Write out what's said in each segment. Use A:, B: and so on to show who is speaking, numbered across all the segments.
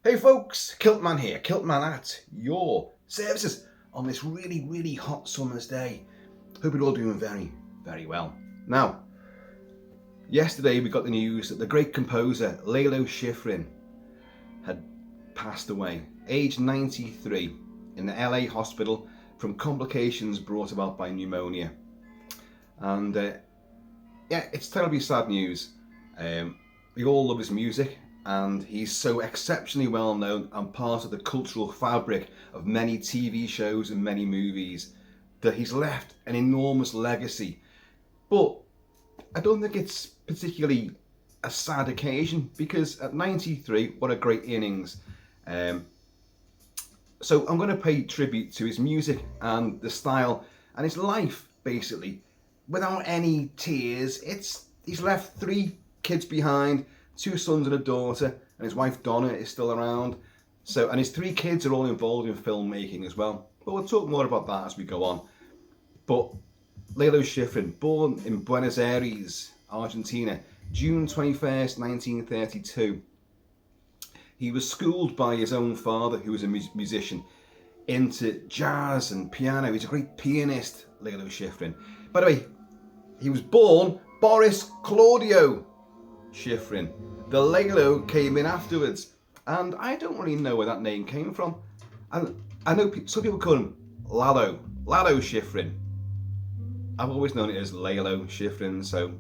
A: Hey folks, Kilt-Man here, Kilt-Man at your services on this really hot summer's day. Hope you're all doing very well. Now, yesterday we got the news that the great composer Lalo Schifrin had passed away, aged 93, in the LA hospital from complications brought about by pneumonia. And yeah, it's terribly sad news. We all love his music, and he's so exceptionally well known and part of the cultural fabric of many TV shows and many movies that he's left an enormous legacy. But I don't think it's particularly a sad occasion, because at 93, what a great innings. So I'm going to pay tribute to his music and the style and his life, basically, without any tears. He's left 3 kids behind, 2 sons and a daughter, and his wife Donna is still around. And his 3 kids are all involved in filmmaking as well. But we'll talk more about that as we go on. But Lalo Schifrin, born in Buenos Aires, Argentina, June 21st, 1932. He was schooled by his own father, who was a musician, into jazz and piano. He's a great pianist, Lalo Schifrin. By the way, he was born Boris Claudio Schifrin. The Lalo came in afterwards, and I don't really know where that name came from. And I know some people call him Lalo Schifrin. I've always known it as Lalo Schifrin, so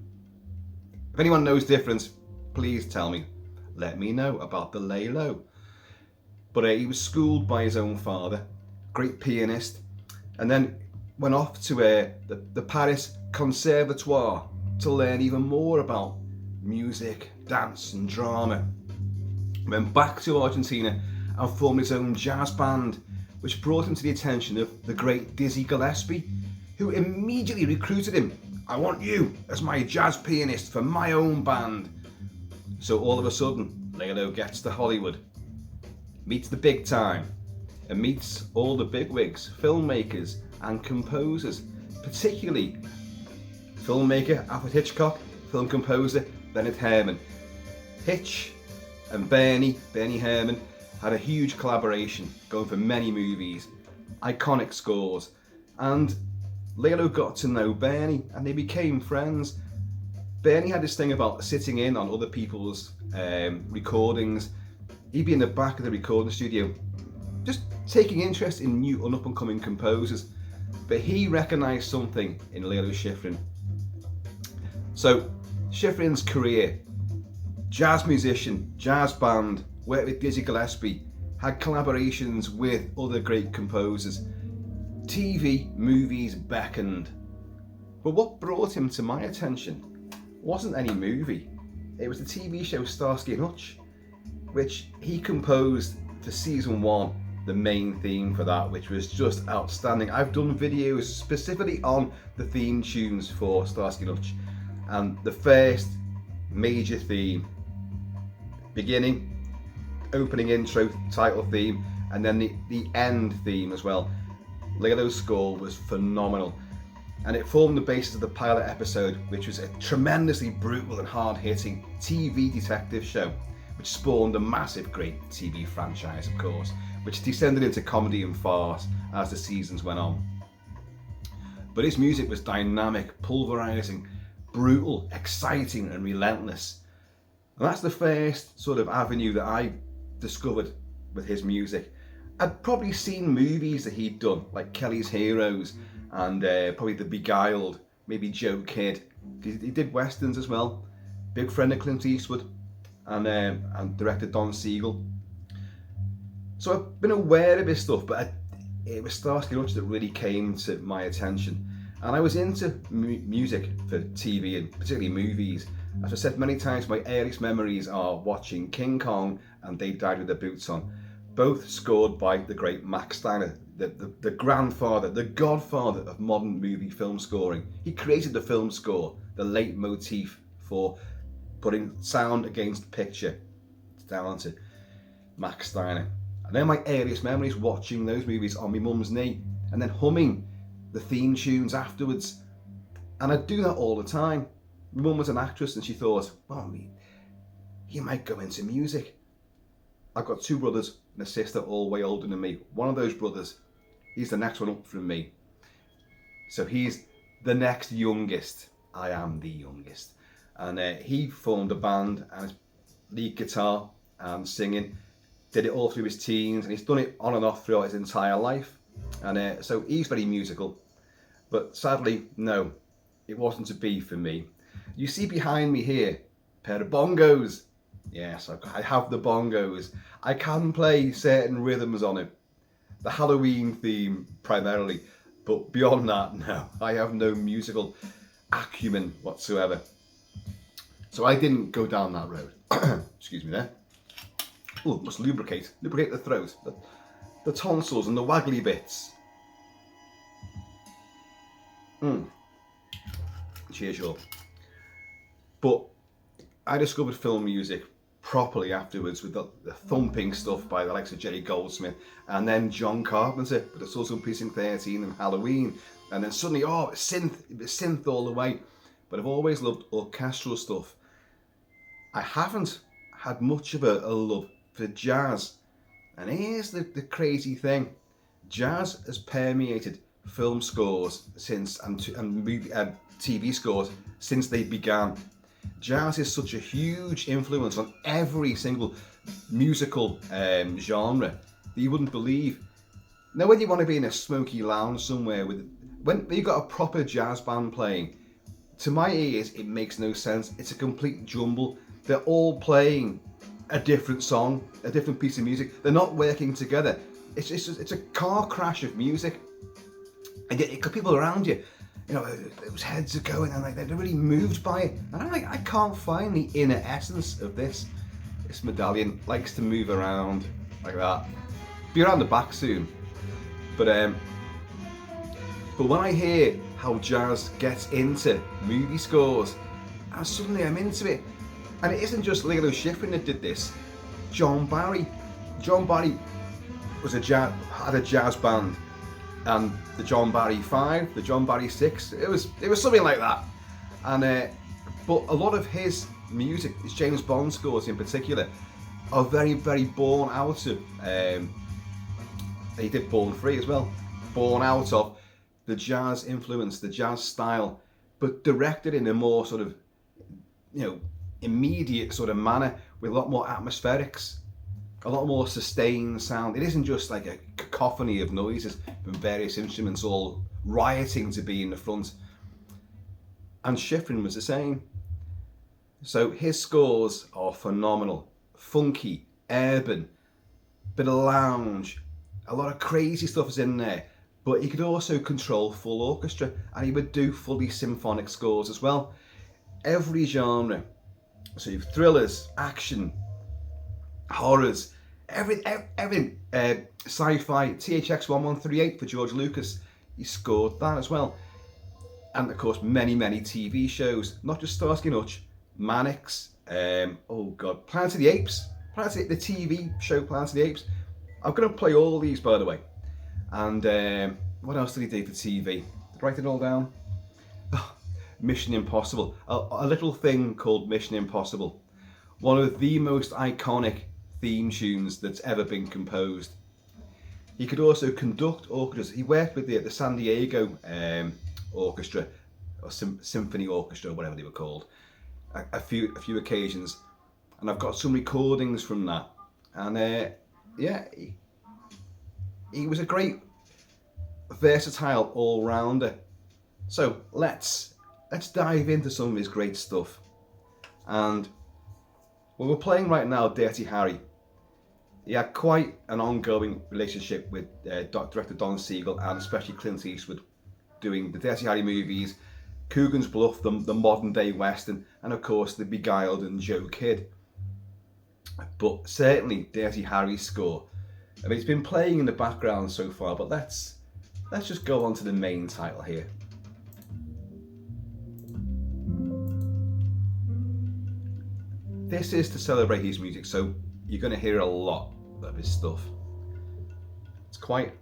A: if anyone knows the difference, please tell me. Let me know about the Lalo. But he was schooled by his own father, great pianist, and then went off to the Paris Conservatoire to learn even more about music, dance and drama. Went back to Argentina and formed his own jazz band, which brought him to the attention of the great Dizzy Gillespie, who immediately recruited him. I want you as my jazz pianist for my own band. So all of a sudden, Lalo gets to Hollywood, meets the big time, and meets all the bigwigs, filmmakers and composers, particularly filmmaker Alfred Hitchcock, film composer Bernard Herrmann. Hitch and Bernie Herrmann had a huge collaboration going for many movies, iconic scores, and Lalo got to know Bernie and they became friends. Bernie had this thing about sitting in on other people's recordings. He'd be in the back of the recording studio, just taking interest in new and up-and-coming composers. But he recognised something in Lalo Schifrin. So Schifrin's career: jazz musician, jazz band, worked with Dizzy Gillespie, had collaborations with other great composers. TV, movies beckoned. But what brought him to my attention wasn't any movie. It was the TV show Starsky and Hutch, which he composed for season 1, the main theme for that, which was just outstanding. I've done videos specifically on the theme tunes for Starsky and Hutch, and the first major theme, beginning, opening intro, title theme, and then the end theme as well. Lalo's score was phenomenal, and it formed the basis of the pilot episode, which was a tremendously brutal and hard-hitting TV detective show, which spawned a massive great TV franchise, of course, which descended into comedy and farce as the seasons went on. But his music was dynamic, pulverizing, brutal, exciting and relentless. And that's the first sort of avenue that I discovered with his music. I'd probably seen movies that he'd done, like Kelly's Heroes and probably The Beguiled, maybe Joe Kidd. He did westerns as well. Big friend of Clint Eastwood and director Don Siegel. So I've been aware of his stuff, but it was Starsky and Hutch that really came to my attention. And I was into music for TV and particularly movies. As I've said many times, my earliest memories are watching King Kong and They Died with Their Boots On, both scored by the great Max Steiner, the grandfather, the godfather of modern movie film scoring. He created the film score, the leitmotif for putting sound against picture. It's down to Max Steiner. And then my earliest memories watching those movies on my mum's knee and then humming the theme tunes afterwards. And I'd do that all the time. My mum was an actress and she thought, well, he might go into music. I've got two brothers and a sister all way older than me. One of those brothers, he's the next one up from me. So he's the next youngest. I am the youngest. And he formed a band and lead guitar and singing. Did it all through his teens, and he's done it on and off throughout his entire life. And so he's very musical. But sadly, no, it wasn't to be for me. You see behind me here, a pair of bongos. Yes, I have the bongos. I can play certain rhythms on it. The Halloween theme primarily. But beyond that, no, I have no musical acumen whatsoever. So I didn't go down that road. Excuse me there. Oh, must lubricate the throat, the tonsils and the waggly bits. Cheers, you all. But I discovered film music properly afterwards with the thumping stuff by the likes of Jerry Goldsmith, and then John Carpenter with the Assault on Precinct 13 and Halloween, and then suddenly, synth all the way. But I've always loved orchestral stuff. I haven't had much of a love for jazz, and here's the crazy thing: jazz has permeated film scores since and TV scores since they began. Jazz is such a huge influence on every single musical genre that you wouldn't believe. Now, when you want to be in a smoky lounge somewhere when you've got a proper jazz band playing, to my ears it makes no sense. It's a complete jumble. They're all playing a different song, a different piece of music. They're not working together. It's a car crash of music, and yet you've got people around you. You know, those heads are going, and they're really moved by it. And I'm like, I can't find the inner essence of this. This medallion likes to move around like that. Be around the back soon. But when I hear how jazz gets into movie scores, and suddenly I'm into it. And it isn't just Lalo Schifrin that did this. John Barry was had a jazz band. And the John Barry 5, the John Barry 6, it was something like that. And but a lot of his music, his James Bond scores in particular, are very, very born out of. He did Born Free as well, born out of the jazz influence, the jazz style, but directed in a more sort of, immediate sort of manner with a lot more atmospherics. A lot more sustained sound. It isn't just like a cacophony of noises from various instruments all rioting to be in the front. And Schifrin was the same. So his scores are phenomenal. Funky, urban, bit of lounge, a lot of crazy stuff is in there. But he could also control full orchestra, and he would do fully symphonic scores as well. Every genre. So you've thrillers, action, horrors, everything, sci-fi, THX 1138 for George Lucas, he scored that as well. And of course many TV shows, not just Starsky and Hutch, Mannix, Planet of the Apes, the TV show Planet of the Apes. I'm going to play all these, by the way. And what else did he do for TV? Did I write it all down? Mission Impossible, a little thing called Mission Impossible. One of the most iconic theme tunes that's ever been composed. He could also conduct orchestras. He worked with the San Diego Orchestra, or Symphony Orchestra, whatever they were called, a few occasions. And I've got some recordings from that. And he was a great, versatile all-rounder. So let's dive into some of his great stuff. And we're playing right now Dirty Harry. He had quite an ongoing relationship with director Don Siegel, and especially Clint Eastwood, doing the Dirty Harry movies, Coogan's Bluff, the modern day western, and of course the Beguiled and Joe Kidd. But certainly Dirty Harry's score. I mean, it's been playing in the background so far, but let's just go on to the main title here. This is to celebrate his music, so you're going to hear a lot of his stuff. It's quite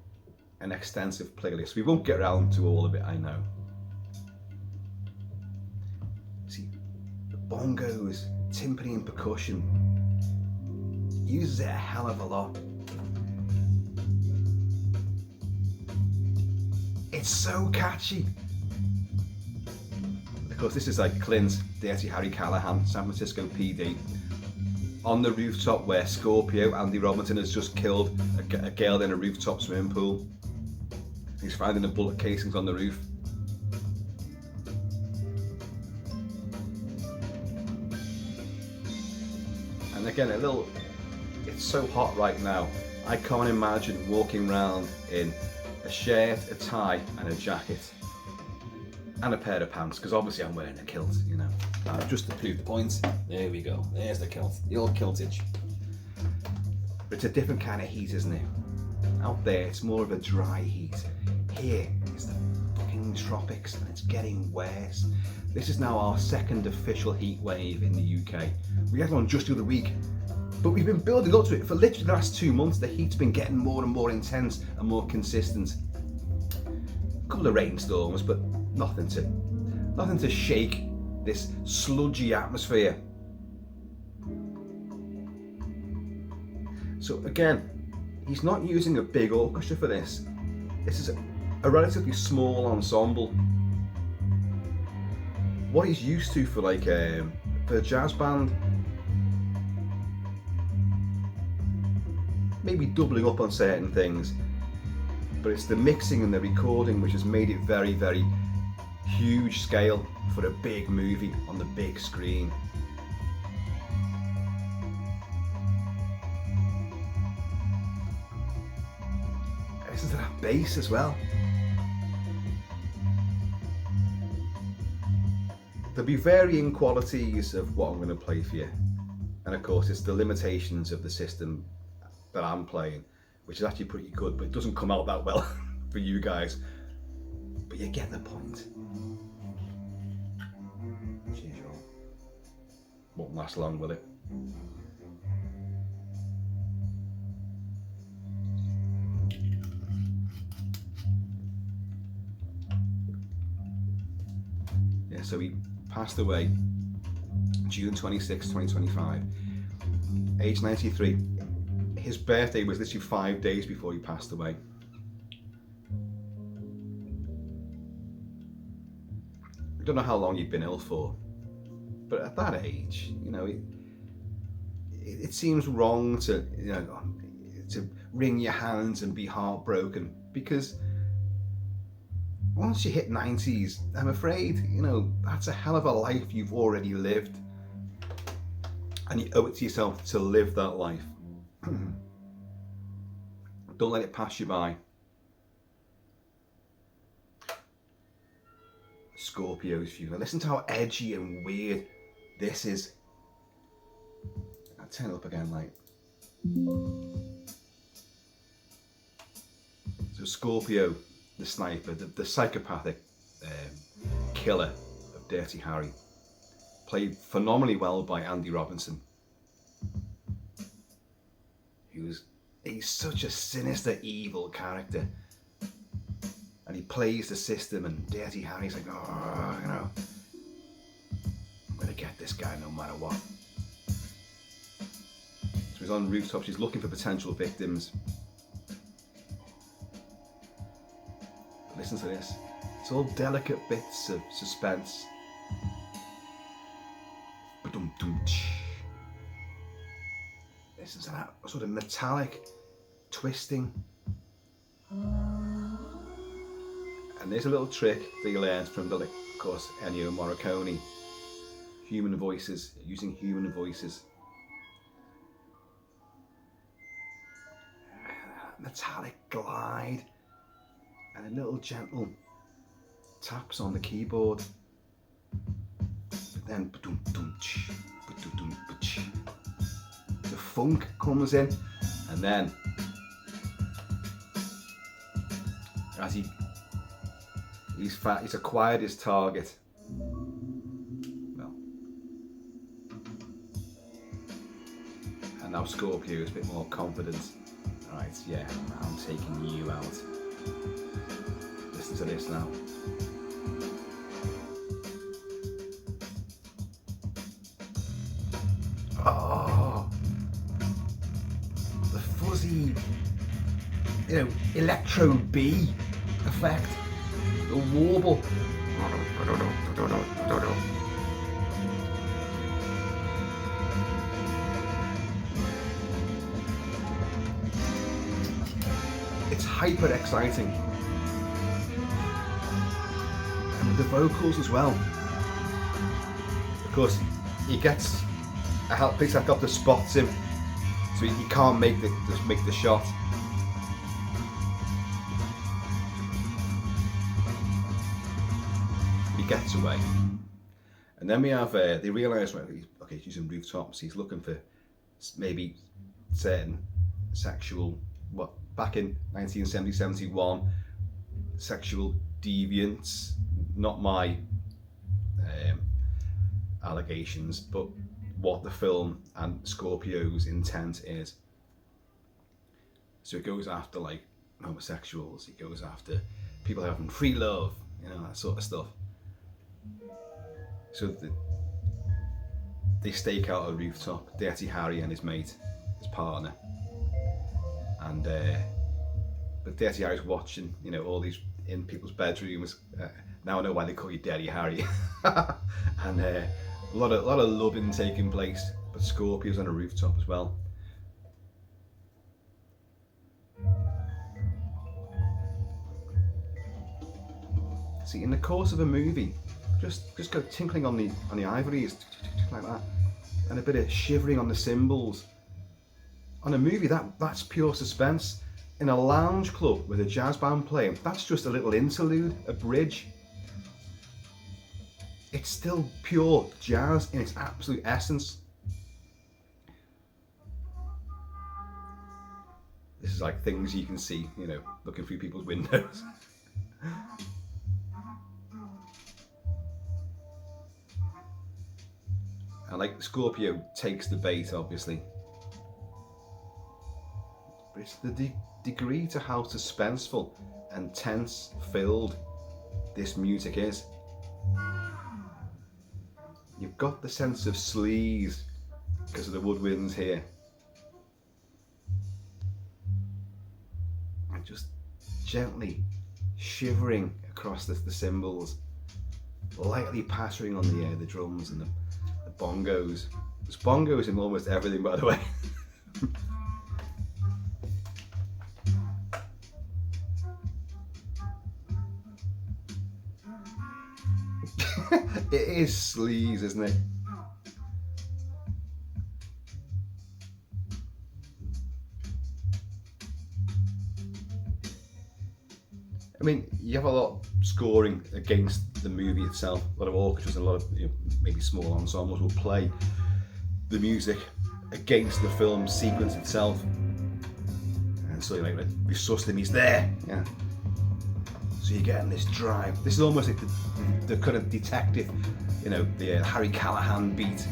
A: an extensive playlist. We won't get around to all of it, I know. See, the bongos, timpani and percussion. uses it a hell of a lot. It's so catchy. Of course, this is like Clint's Dirty Harry Callahan, San Francisco PD, on the rooftop where Scorpio, Andy Robinson, has just killed a girl in a rooftop swimming pool. He's finding the bullet casings on the roof. And again, it's so hot right now. I can't imagine walking around in a shirt, a tie and a jacket and a pair of pants, because obviously I'm wearing a kilt, you know. Just to prove the point, there we go, there's the kilt, the old kiltage. But it's a different kind of heat, isn't it? Out there it's more of a dry heat. Here it's the fucking tropics and it's getting worse. This is now our second official heat wave in the UK. We had one just the other week, but we've been building up to it for literally the last 2 months. The heat's been getting more and more intense and more consistent. A couple of rainstorms, but nothing to shake this sludgy atmosphere. So again, he's not using a big orchestra for this. This is a relatively small ensemble. What he's used to for like for a jazz band, maybe doubling up on certain things, but it's the mixing and the recording which has made it very, very huge scale for a big movie on the big screen. Listen to that bass as well. There'll be varying qualities of what I'm going to play for you, and of course it's the limitations of the system that I'm playing, which is actually pretty good, but it doesn't come out that well for you guys, but you get the point. As usual, won't last long, will it? Yeah, so he passed away June 26, 2025, age 93. His birthday was literally 5 days before he passed away. I don't know how long he'd been ill for, but at that age, you know, it seems wrong to, you know, to wring your hands and be heartbroken, because once you hit 90s, I'm afraid, you know, that's a hell of a life you've already lived, and you owe it to yourself to live that life. Don't let it pass you by. Scorpio's funeral. Listen to how edgy and weird this is. I'll turn it up again, like. So Scorpio, the sniper, the psychopathic killer of Dirty Harry, played phenomenally well by Andy Robinson. He's such a sinister, evil character, and he plays the system, and Dirty Harry's like, oh, you know, I'm gonna get this guy no matter what. So he's on rooftops, he's looking for potential victims. But listen to this, it's all delicate bits of suspense. Listen to that sort of metallic twisting. And there's a little trick that you learned from, of course, Ennio Morricone. Human voices, using human voices. Metallic glide and a little gentle taps on the keyboard. But then the funk comes in, and then as he's acquired his target. Well, and now Scorpio is a bit more confident. Right, yeah, I'm taking you out. Listen to this now. Oh, fuzzy, electro B effect. The warble. It's hyper exciting. And the vocals as well. Of course, he gets a helicopter spots him, so he can't make the shot. He gets away, and then we have they realise, well, he's using rooftops. He's looking for maybe certain sexual, back in 1970-71, sexual deviants. Not my allegations, but what the film and Scorpio's intent is. So it goes after like homosexuals, it goes after people having free love, that sort of stuff. So they stake out a rooftop, Dirty Harry and his mate, his partner, and but Dirty Harry's watching, all these in people's bedrooms. Now I know why they call you Dirty Harry. And a lot of loving taking place, but Scorpio's on a rooftop as well. See, in the course of a movie, just go tinkling on the ivories like that, and a bit of shivering on the cymbals. On a movie, that's pure suspense. In a lounge club with a jazz band playing, that's just a little interlude, a bridge. It's still pure jazz in its absolute essence. This is like things you can see, looking through people's windows. And like Scorpio takes the bait, obviously. But it's the degree to how suspenseful and tense-filled this music is. You've got the sense of sleaze because of the woodwinds here. And just gently shivering across the cymbals, lightly pattering on the drums and the bongos. There's bongos in almost everything, by the way. It is sleaze, isn't it? I mean, you have a lot of scoring against the movie itself. A lot of orchestras and a lot of maybe small ensembles will play the music against the film sequence itself. And so like Resuscitate, there. Yeah. So you're getting this drive. This is almost like the kind of detective, the Harry Callahan beat.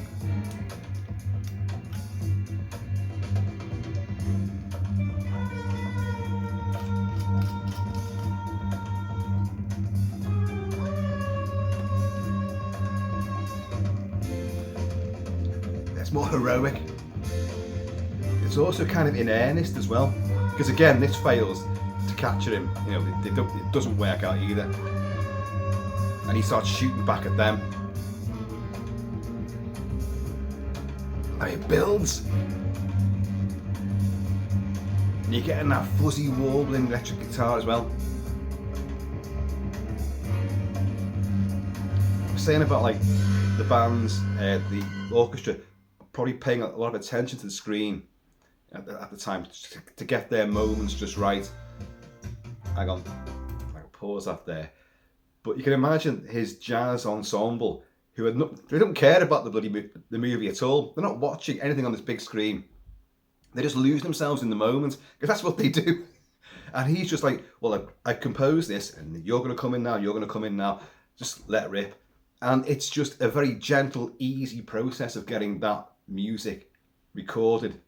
A: It's more heroic. It's also kind of in earnest as well, because again, this fails to capture him. It doesn't work out either, and he starts shooting back at them. And it builds, and you're getting that fuzzy warbling electric guitar as well. I was saying about like the bands, the orchestra probably paying a lot of attention to the screen at the time to get their moments just right. Hang on, I'll pause that there. But you can imagine his jazz ensemble, who they don't care about the movie at all. They're not watching anything on this big screen. They just lose themselves in the moment, because that's what they do. And he's just like, well, I composed this, and you're going to come in now, you're going to come in now. Just let rip. And it's just a very gentle, easy process of getting that music recorded.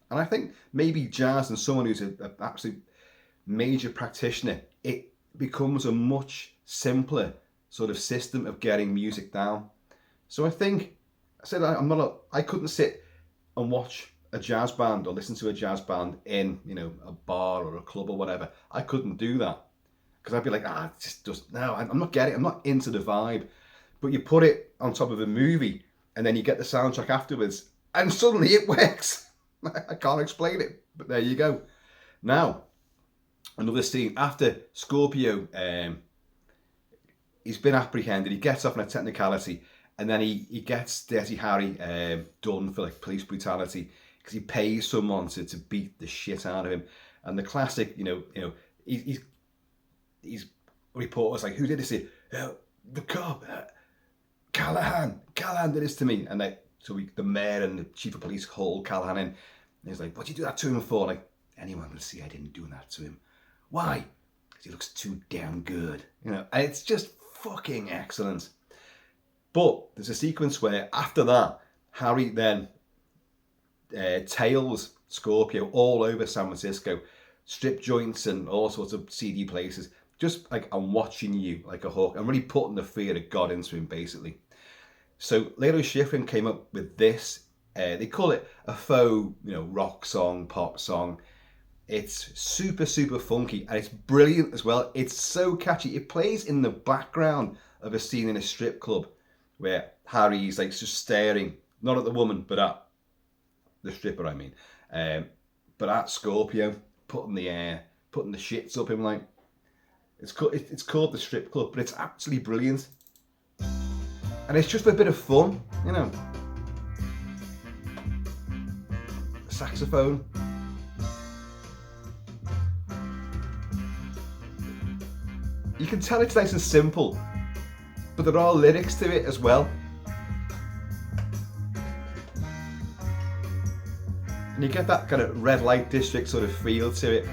A: And I think maybe jazz and someone who's an absolute major practitioner, it becomes a much simpler sort of system of getting music down. So I think, I couldn't sit and watch a jazz band or listen to a jazz band in, you know, a bar or a club or whatever. I couldn't do that because I'd be like, just no, I'm not getting it. I'm not into the vibe. But you put it on top of a movie and then you get the soundtrack afterwards and suddenly it works. I can't explain it, but there you go. Now, another scene after Scorpio, he's been apprehended. He gets off on a technicality, and then he gets Dirty Harry done for like police brutality because he pays someone to beat the shit out of him. And the classic, he's reporters like, who did this? The cop, Callahan did this to me. And the mayor and the chief of police haul Callahan in. And he's like, what'd you do that to him for? Like, anyone will see I didn't do that to him. Why? Because he looks too damn good. And it's just fucking excellent. But there's a sequence where after that, Harry then tails Scorpio all over San Francisco, strip joints and all sorts of seedy places. Just like, I'm watching you like a hawk. I'm really putting the fear of God into him, basically. So Lalo Schifrin came up with this. They call it a faux, rock song, pop song. It's super, super funky and it's brilliant as well. It's so catchy. It plays in the background of a scene in a strip club where Harry's like just staring, not at the woman, but at the stripper, I mean. But at Scorpio, putting the shits up him like. It's called the strip club, but it's absolutely brilliant. And it's just a bit of fun, Saxophone. You can tell it's nice and simple, but there are lyrics to it as well. And you get that kind of red light district sort of feel to it.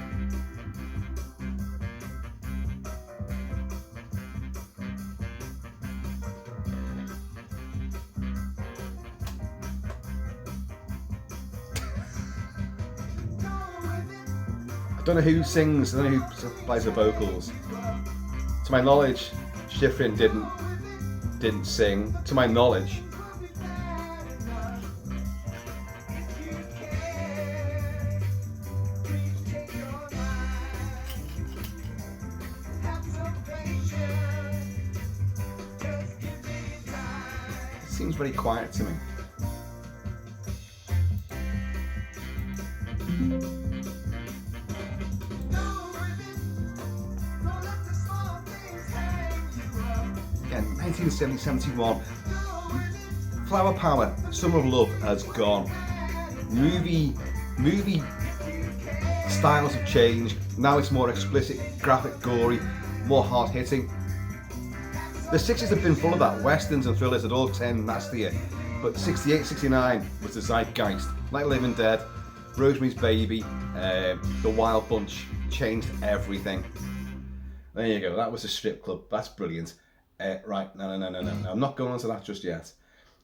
A: I don't know who sings, I don't know who plays the vocals. To my knowledge, Schifrin didn't sing. To my knowledge. It seems very quiet to me. Again, 1970-71. Flower power, Summer of Love has gone. Movie styles have changed. Now it's more explicit, graphic, gory, more hard hitting. The 60s have been full of that. Westerns and thrillers had all turned nastier. But 68, 69 was the zeitgeist. Like Living Dead, Rosemary's Baby, The Wild Bunch changed everything. There you go. That was a strip club. That's brilliant. Right, no. I'm not going on to that just yet.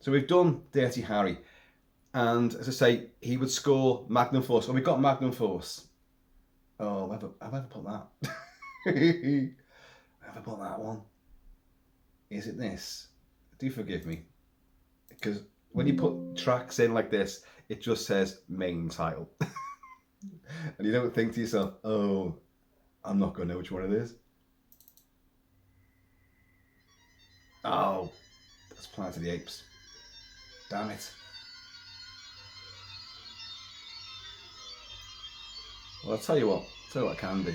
A: So we've done Dirty Harry. And as I say, he would score Magnum Force. Oh, we've got Magnum Force. Oh, have I ever put that? Have I put that one? Is it this? Do forgive me. Because when you put tracks in like this, it just says main title. And you don't think to yourself, oh, I'm not going to know which one it is. Oh, that's Planet of the Apes. Damn it. Well, I'll tell you what I can do.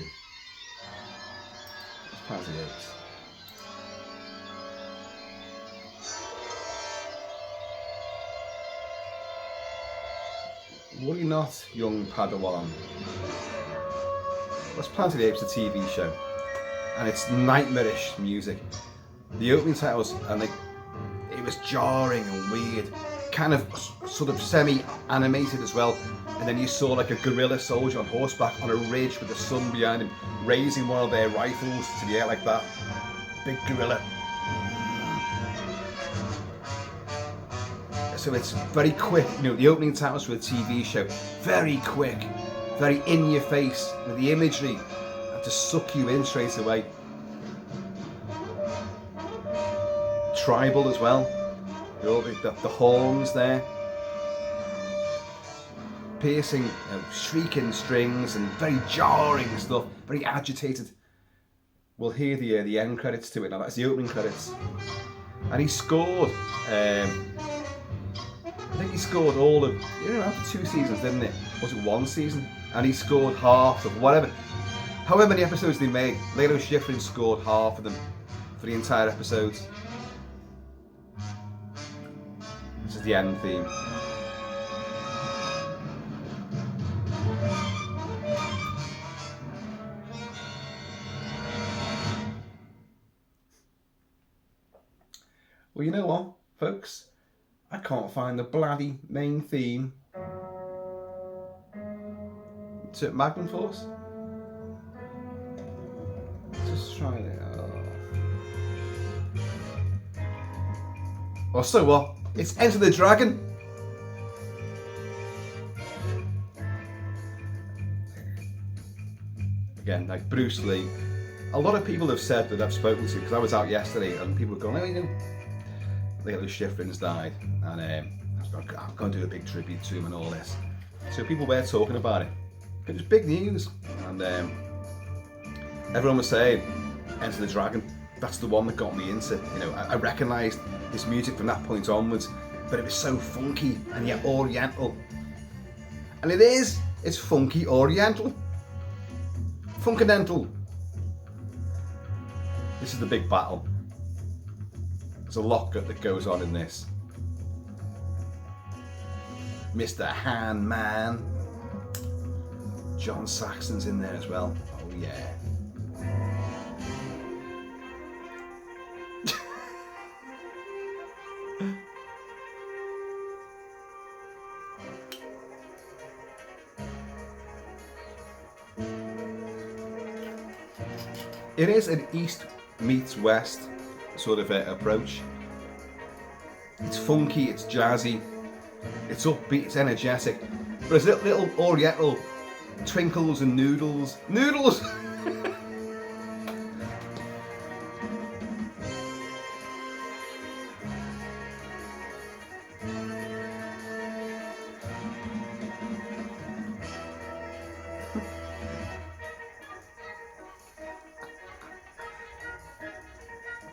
A: It's Planet of the Apes. Worry not, young Padawan. That's Planet of the Apes, a TV show. And it's nightmarish music. The opening titles, and it was jarring and weird, kind of sort of semi-animated as well. And then you saw like a guerrilla soldier on horseback on a ridge with the sun behind him, raising one of their rifles to the air like that. Big gorilla. So it's very quick, the opening titles for a TV show, very quick, very in your face with the imagery to suck you in straight away. Tribal as well, the horns there. piercing, shrieking strings and very jarring stuff, very agitated. We'll hear the end credits to it now. That's the opening credits. And he scored, I think he scored all of, after 2 seasons, didn't it? Was it 1 season? And he scored half of however many episodes they made. Lalo Schifrin scored half of them for the entire episodes. This is the end theme. Well, you know what, folks? I can't find the bloody main theme to Magnum Force. Just try it. Oh, so what? It's Enter the Dragon. Again, like Bruce Lee. A lot of people have said that I've spoken to, because I was out yesterday and people were going, Lalo Schifrin's died, and I'm going to do a big tribute to him and all this. So people were talking about it. It was big news, and everyone was saying, Enter the Dragon, that's the one that got me into, I recognised his music from that point onwards, but it was so funky and yet oriental. And it's funky oriental. Funkidental. This is the big battle. There's a lot that goes on in this. Mr. Handman. John Saxon's in there as well. Oh yeah. It is an East meets West sort of approach. It's funky, it's jazzy, it's upbeat, it's energetic, but there's little oriental twinkles and noodles. Noodles!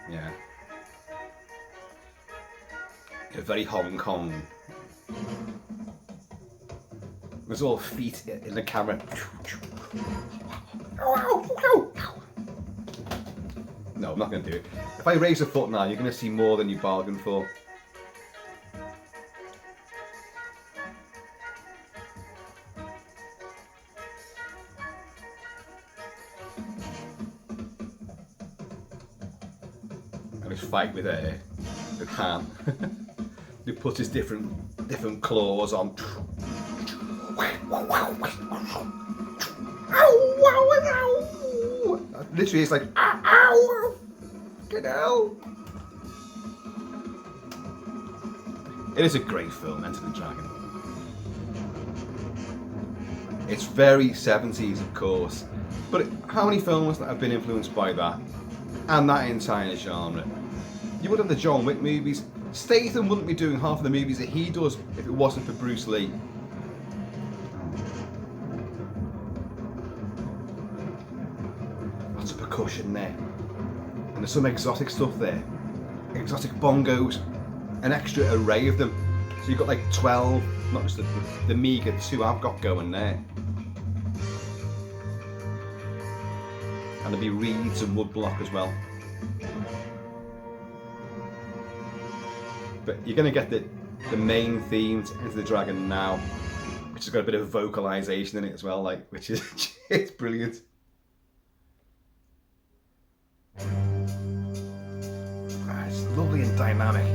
A: Yeah. Very Hong Kong. There's all feet in the camera. No, I'm not going to do it. If I raise a foot now, you're going to see more than you bargained for. And his fight with Han. Who puts his different claws on. Literally, it's like, ow, get out. It is a great film, Enter the Dragon. It's very 70s, of course, but how many films that have been influenced by that and that entire genre? You would have the John Wick movies. Statham wouldn't be doing half of the movies that he does if it wasn't for Bruce Lee. Lots of percussion there. And there's some exotic stuff there. Exotic bongos. An extra array of them. So you've got like 12, not just the meager 2 I've got going there. And there'll be reeds and woodblock as well. But you're going to get the main theme to Enter the Dragon now, which has got a bit of vocalization in it as well, which is it's brilliant. It's lovely and dynamic.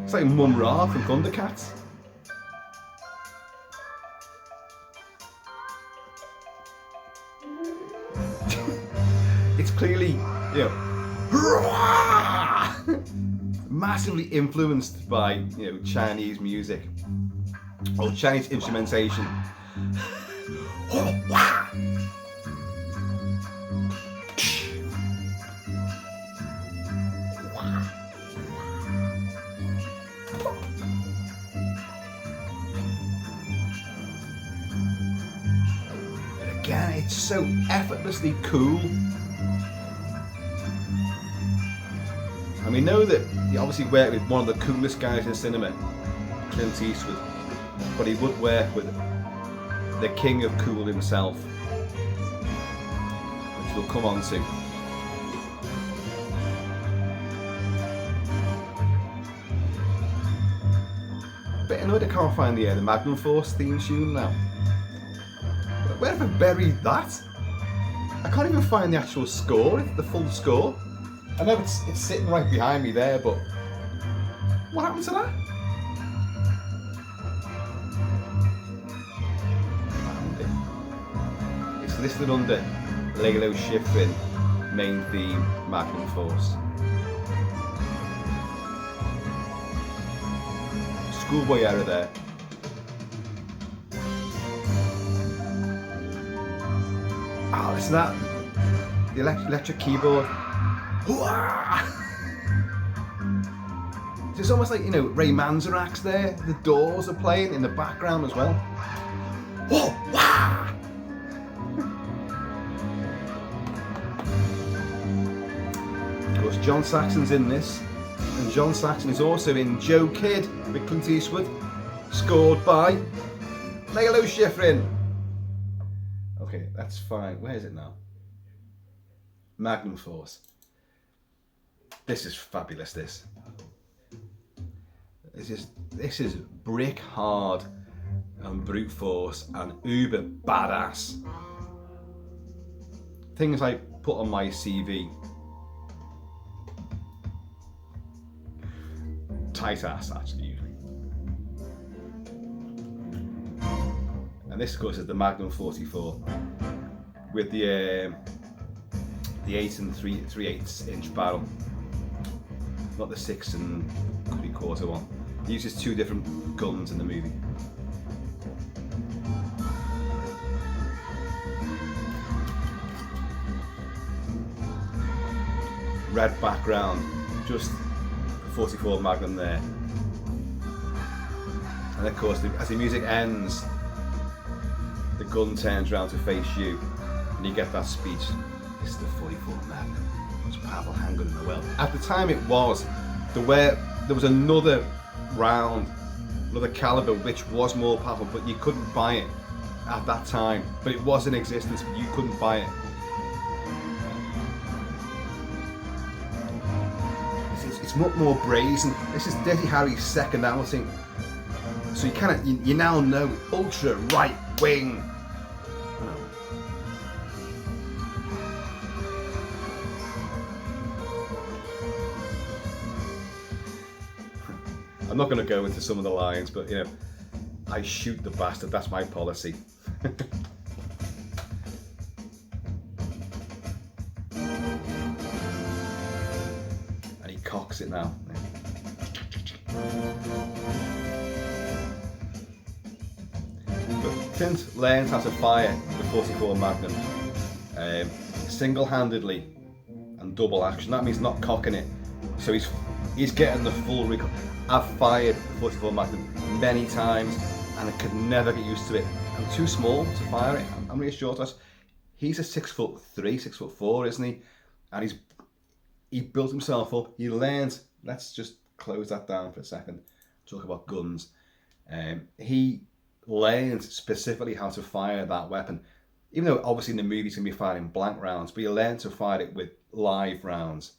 A: It's like Mum Ra from Thundercats. It's clearly, massively influenced by, Chinese music or Chinese instrumentation. again, it's so effortlessly cool. And we know that he obviously worked with one of the coolest guys in cinema, Clint Eastwood, but he would work with the king of cool himself, which we'll come on to. But annoyed I can't find the Magnum Force theme tune now. Where have I buried that? I can't even find the actual score, the full score. I know it's sitting right behind me there, but what happened to that? Found it. It's listed under Lalo Schifrin, main theme, Magnum Force. Schoolboy error there. Oh, listen to that. The electric keyboard. It's almost like, you know, Ray Manzarek's there. The Doors are playing in the background as well. Whoa, wah! Of course, John Saxon's in this. And John Saxon is also in Joe Kidd with Clint Eastwood, scored by Lalo Schifrin. Okay, that's fine. Where is it now? Magnum Force. This is fabulous. This is brick hard and brute force and uber badass. Things I put on my CV. Tight ass, actually, usually. And this, of course, is the Magnum 44 with the 8 and 3/8 inch barrel, not the 6 3/4 one. He uses two different guns in the movie. Red background, just 44 Magnum there. And of course, as the music ends, the gun turns around to face you, and you get that speech. It's the 44 Magnum, most powerful handgun in the world. At the time, it was. There was another round, another caliber, which was more powerful, but you couldn't buy it at that time. But it was in existence, but you couldn't buy it. It's much more brazen. This is Dirty Harry's second outing, so you now know ultra right wing. I'm not going to go into some of the lines, but you know, I shoot the bastard. That's my policy. Cocks it now. But Clint learns how to fire the 44 Magnum single-handedly and double action. That means not cocking it. So he's getting the full recoil. I've fired the 44 Magnum many times and I could never get used to it. I'm too small to fire it. I'm really short. He's a 6'3", 6'4", isn't he? And he built himself up. He learned. Let's just close that down for a second. Talk about guns. He learned specifically how to fire that weapon. Even though obviously in the movie he's going to be firing blank rounds, but he learned to fire it with live rounds.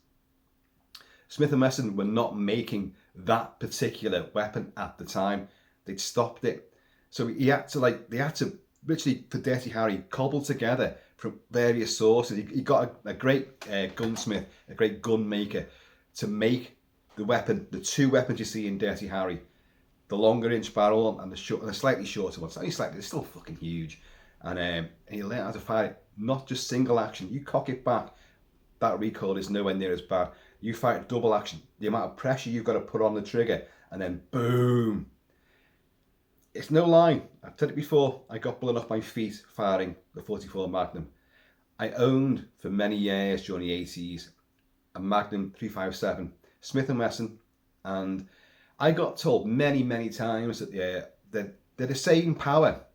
A: Smith & Wesson were not making that particular weapon at the time. They'd stopped it. So they had to literally, for Dirty Harry, cobble together from various sources. He got a great gunsmith, a great gun maker, to make the weapon, the two weapons you see in Dirty Harry, the longer inch barrel and the slightly shorter one. It's still fucking huge. And he learned how to fire it, not just single action. You cock it back, that recoil is nowhere near as bad. You fire it double action. The amount of pressure you've got to put on the trigger, and then boom. It's no lie. I've said it before. I got blown off my feet firing the 44 Magnum. I owned for many years during the 80s a Magnum 357 Smith & Wesson, and I got told many times that they're the same power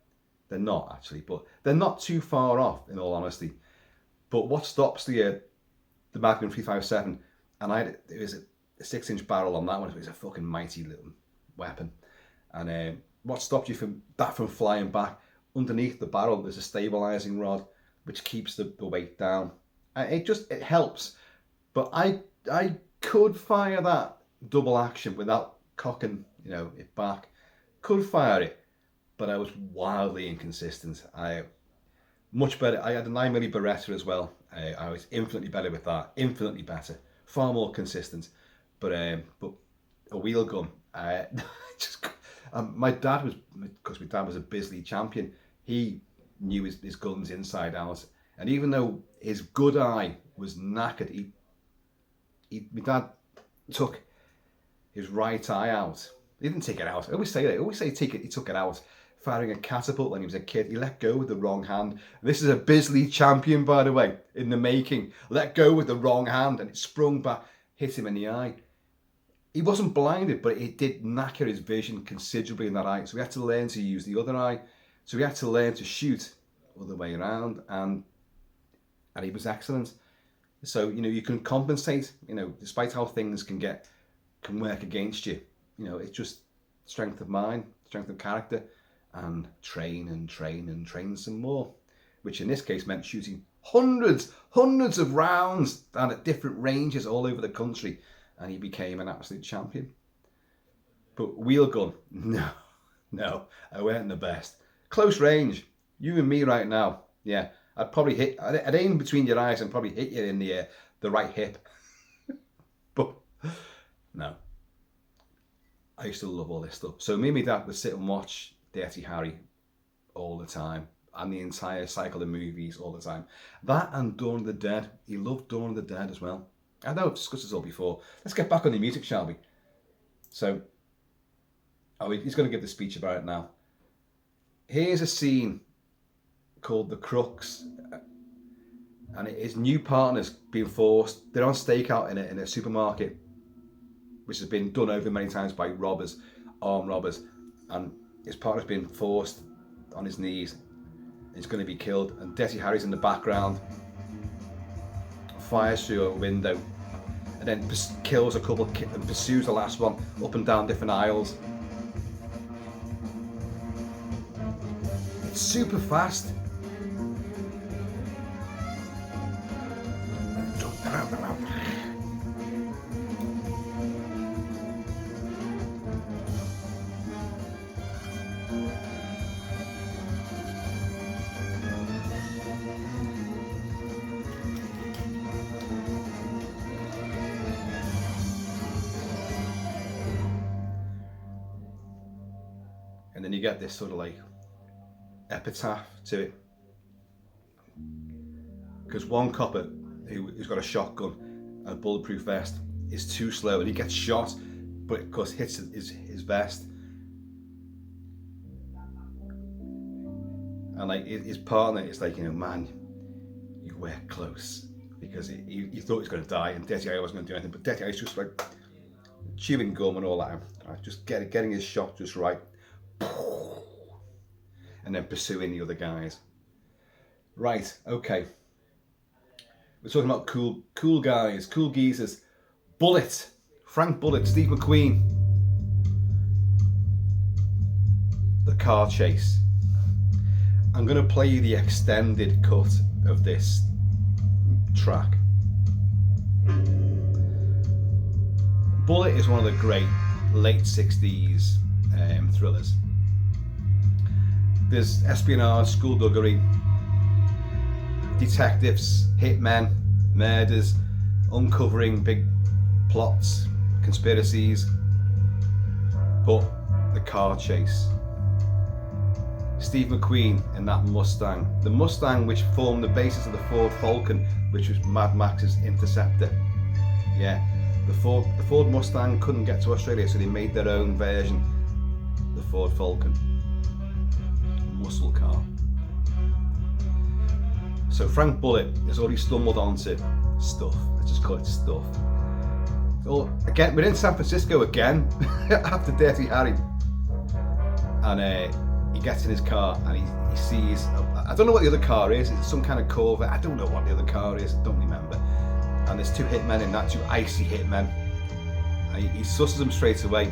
A: They're not actually, but they're not too far off, in all honesty. But what stops the Magnum 357, and it was a 6-inch barrel on that one. It was a fucking mighty little weapon. And what stopped you from flying back? Underneath the barrel, there's a stabilizing rod which keeps the weight down. And it helps. But I could fire that double action without cocking, it back. Could fire it, but I was wildly inconsistent. Much better. I had a 9mm Beretta as well. I was infinitely better with that. Infinitely better. Far more consistent. But a wheel gun. My dad was, because my dad was a Bisley champion, he knew his guns inside out. And even though his good eye was knackered, my dad took his right eye out. He didn't take it out. I always say that. I always say he took it out. Firing a catapult when he was a kid. He let go with the wrong hand. This is a Bisley champion, by the way, in the making. Let go with the wrong hand and it sprung back, hit him in the eye. He wasn't blinded, but it did knacker his vision considerably in that eye. So we had to learn to use the other eye. So we had to learn to shoot all the way around, and he was excellent. So, you can compensate, despite how things can work against you. It's just strength of mind, strength of character, and train some more. Which in this case meant shooting hundreds of rounds and at different ranges all over the country. And he became an absolute champion. But wheel gun, no, I weren't the best. Close range, you and me right now, yeah, I'd aim between your eyes and probably hit you in the right hip. But no, I used to love all this stuff. So me and my dad would sit and watch Dirty Harry all the time, and the entire cycle of movies all the time. That and Dawn of the Dead. He loved Dawn of the Dead as well. I know I've discussed this all before. Let's get back on the music, shall we? So, he's going to give the speech about it now. Here's a scene called The Crux, and his new partner's being forced. They're on stakeout in a supermarket, which has been done over many times by armed robbers, and his partner's been forced on his knees. He's going to be killed, and Dirty Harry's in the background, fires through a window, and then kills a couple and pursues the last one up and down different aisles. It's super fast. And then you get this sort of like epitaph to it, because one copper who's got a shotgun and a bulletproof vest is too slow and he gets shot, but of course hits his vest, and like his partner is like, man, you were close, because he thought he was going to die and Dirty Harry wasn't going to do anything, but Dirty Harry's just like chewing gum and all that, just getting his shot just right, and then pursuing the other guys. Right, okay. We're talking about cool guys, cool geezers. Bullitt, Frank Bullitt, Steve McQueen. The car chase. I'm going to play you the extended cut of this track. Bullitt is one of the great late 60s thrillers. There's espionage, skullduggery, detectives, hitmen, murders, uncovering big plots, conspiracies, but the car chase. Steve McQueen in that Mustang, the Mustang which formed the basis of the Ford Falcon, which was Mad Max's Interceptor. Yeah, the Ford Mustang couldn't get to Australia, so they made their own version, the Ford Falcon. Muscle car. So Frank Bullitt has already stumbled onto stuff. Let's just call it stuff. So again, we're in San Francisco again after Dirty Harry, and he gets in his car and he sees, I don't know what the other car is, it's some kind of Corvette, I don't know what the other car is, I don't remember. And there's two hitmen in that, two icy hitmen. And he susses them straight away.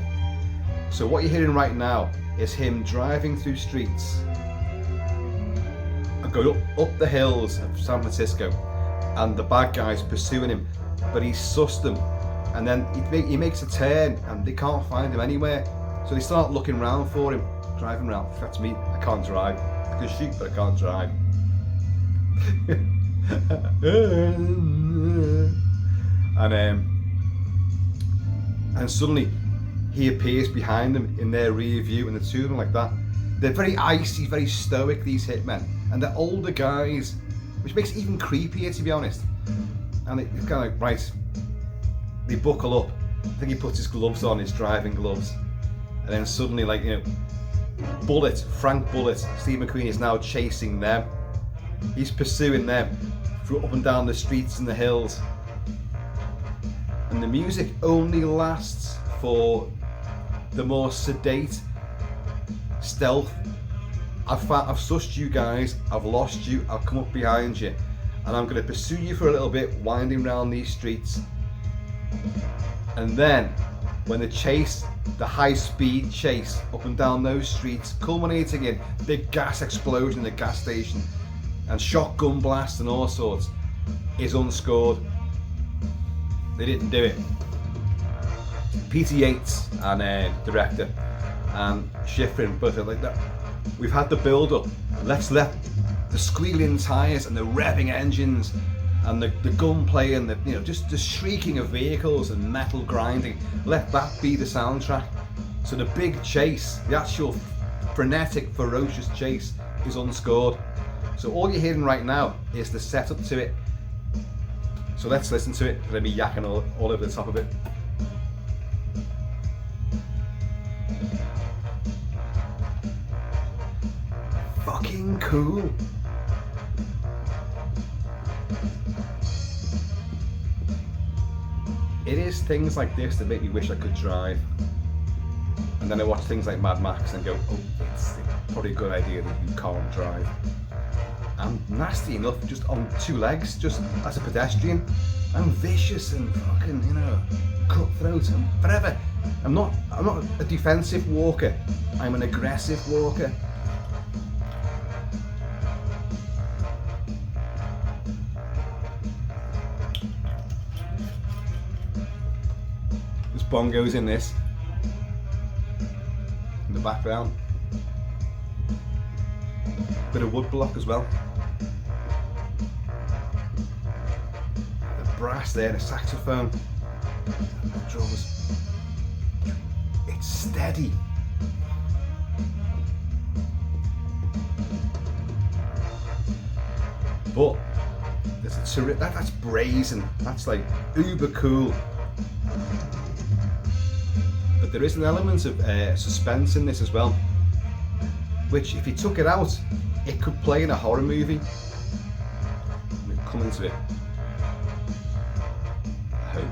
A: So what you're hearing right now is him driving through streets and going up the hills of San Francisco, and the bad guys pursuing him, but he's sussed them. And then he makes a turn and they can't find him anywhere. So they start looking around for him, driving around. That's me, I can't drive. I can shoot, but I can't drive. And suddenly he appears behind them in their rear view, and the two of them like that. They're very icy, very stoic, these hitmen. And they're older guys, which makes it even creepier, to be honest. And it's kind of like, right, they buckle up. I think he puts his gloves on, his driving gloves. And then suddenly, like, you know, Bullitt, Frank Bullitt, Steve McQueen is now chasing them. He's pursuing them through up and down the streets and the hills. And the music only lasts for the more sedate stealth. I've sussed you guys, I've lost you, I've come up behind you, and I'm going to pursue you for a little bit, winding around these streets. And then, when the chase, the high-speed chase up and down those streets, culminating in big gas explosion in the gas station, and shotgun blasts and all sorts, is unscored. They didn't do it. Peter Yates and director and Schifrin both like that. We've had the build-up. Let's let the squealing tires and the revving engines and the gunplay and the, you know, just the shrieking of vehicles and metal grinding. Let that be the soundtrack. So the big chase, the actual frenetic, ferocious chase, is unscored. So all you're hearing right now is the setup to it. So let's listen to it. Let me yakking all over the top of it. Fucking cool. It is things like this that make me wish I could drive. And then I watch things like Mad Max and go, oh, it's probably a good idea that you can't drive. I'm nasty enough just on two legs, just as a pedestrian. I'm vicious and fucking, you know, cutthroat and forever. I'm not a defensive walker. I'm an aggressive walker. There's bongos in this, in the background. Bit of wood block as well. The brass there, the saxophone, the drums. It's steady. But there's a that's brazen. That's like uber cool. But there is an element of suspense in this as well, which if you took it out, it could play in a horror movie. We'll come into it, I hope.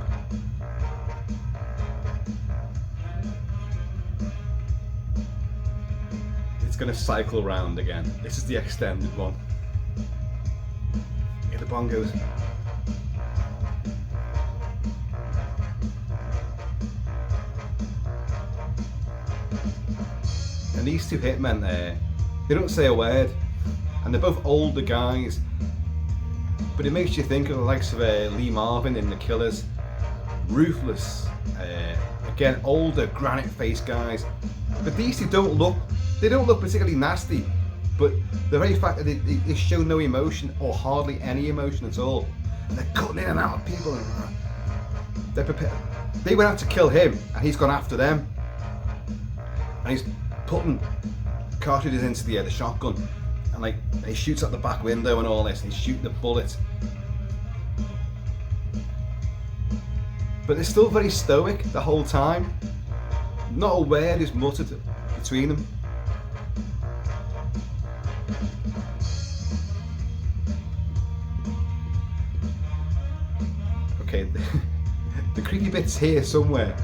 A: It's going to cycle around again. This is the extended one. Hear the bongos. And these two hitmen there, they don't say a word, and they're both older guys, but it makes you think of the likes of Lee Marvin in The Killers. Ruthless, again, older granite-faced guys, but these two don't look particularly nasty, but the very fact that they show no emotion or hardly any emotion at all, and they're cutting in and out of people, and they're prepared. They went out to kill him, and he's gone after them, and he's putting cartridges into the shotgun, and like he shoots out the back window and all this, and he's shooting the bullets. But they're still very stoic the whole time. Not a word is muttered between them. Okay, the creepy bit's here somewhere.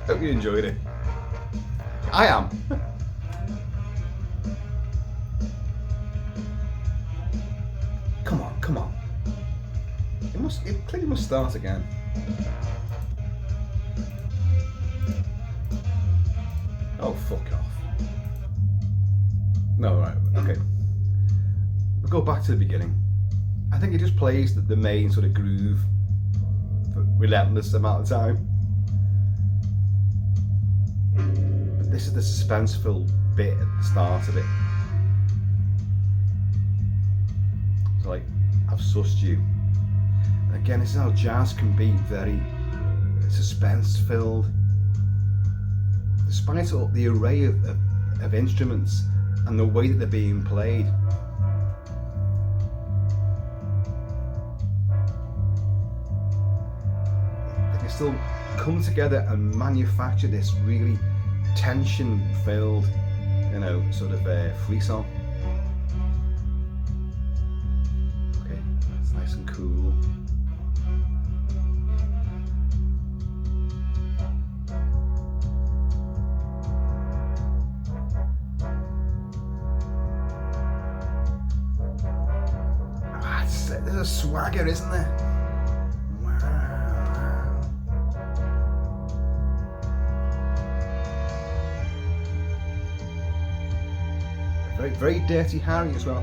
A: Hope you enjoyed it. I am. Come on, come on. It clearly must start again. Oh, fuck off. No, right, okay. We'll go back to the beginning. I think it just plays the main sort of groove for a relentless amount of time. But this is the suspenseful bit at the start of it. It's like, I've sussed you. And again, this is how jazz can be very suspense-filled. Despite all the array of instruments and the way that they're being played. They can still come together and manufacture this really tension-filled, you know, sort of frisson. Okay, that's nice and cool. There's a swagger, isn't there? Wow. Very, very Dirty Harry as well.